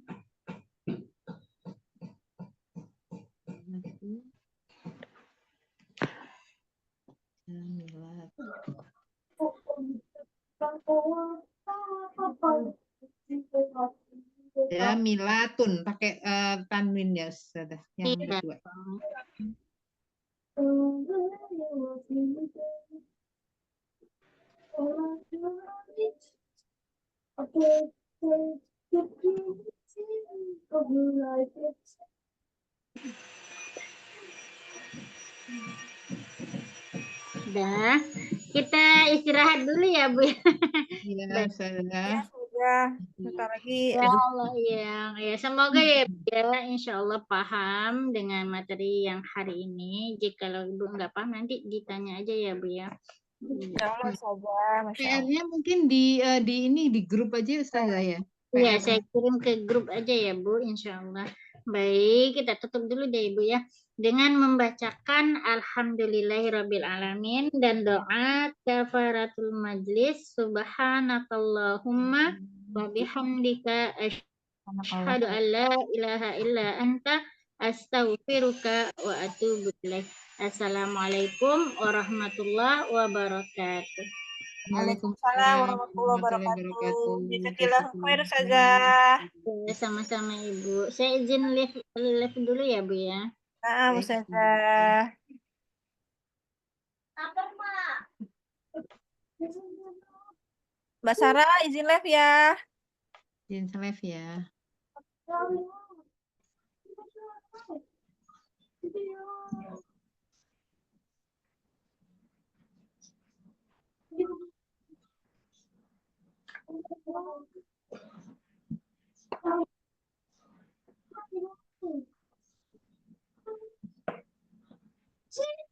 Jamilatun pakai tanwin ya sudah yang Iya. kedua. Udah, kita istirahat dulu ya Bu. Iya, saya. Ya, sudah. Bentar lagi. Ya Aduh. Allah, ya semoga ya Bu ya, insya Allah paham dengan materi yang hari ini. Jikalau Ibu nggak paham nanti ditanya aja ya Bu ya. Ya Allah, saja. Masya Allah. PR-nya mungkin di ini di grup aja Ustazah ya. Iya, saya kirim ke grup aja ya Bu, insya Allah. Baik, kita tutup dulu deh Ibu ya. Dengan membacakan Alhamdulillahirabbil alamin dan doa kafaratul majlis. Subhanakallahumma wa bihamdika asyhadu an la ilaha illa anta astaghfiruka wa atubu ilaik. Assalamualaikum warahmatullahi wabarakatuh. Waalaikumsalam warahmatullahi wabarakatuh. Jazakillah khair saja. Sama-sama Ibu. Saya izin live dulu ya Bu ya. Nah, Ustazah. Mbak Sarah izin live ya. Izin live ya. See?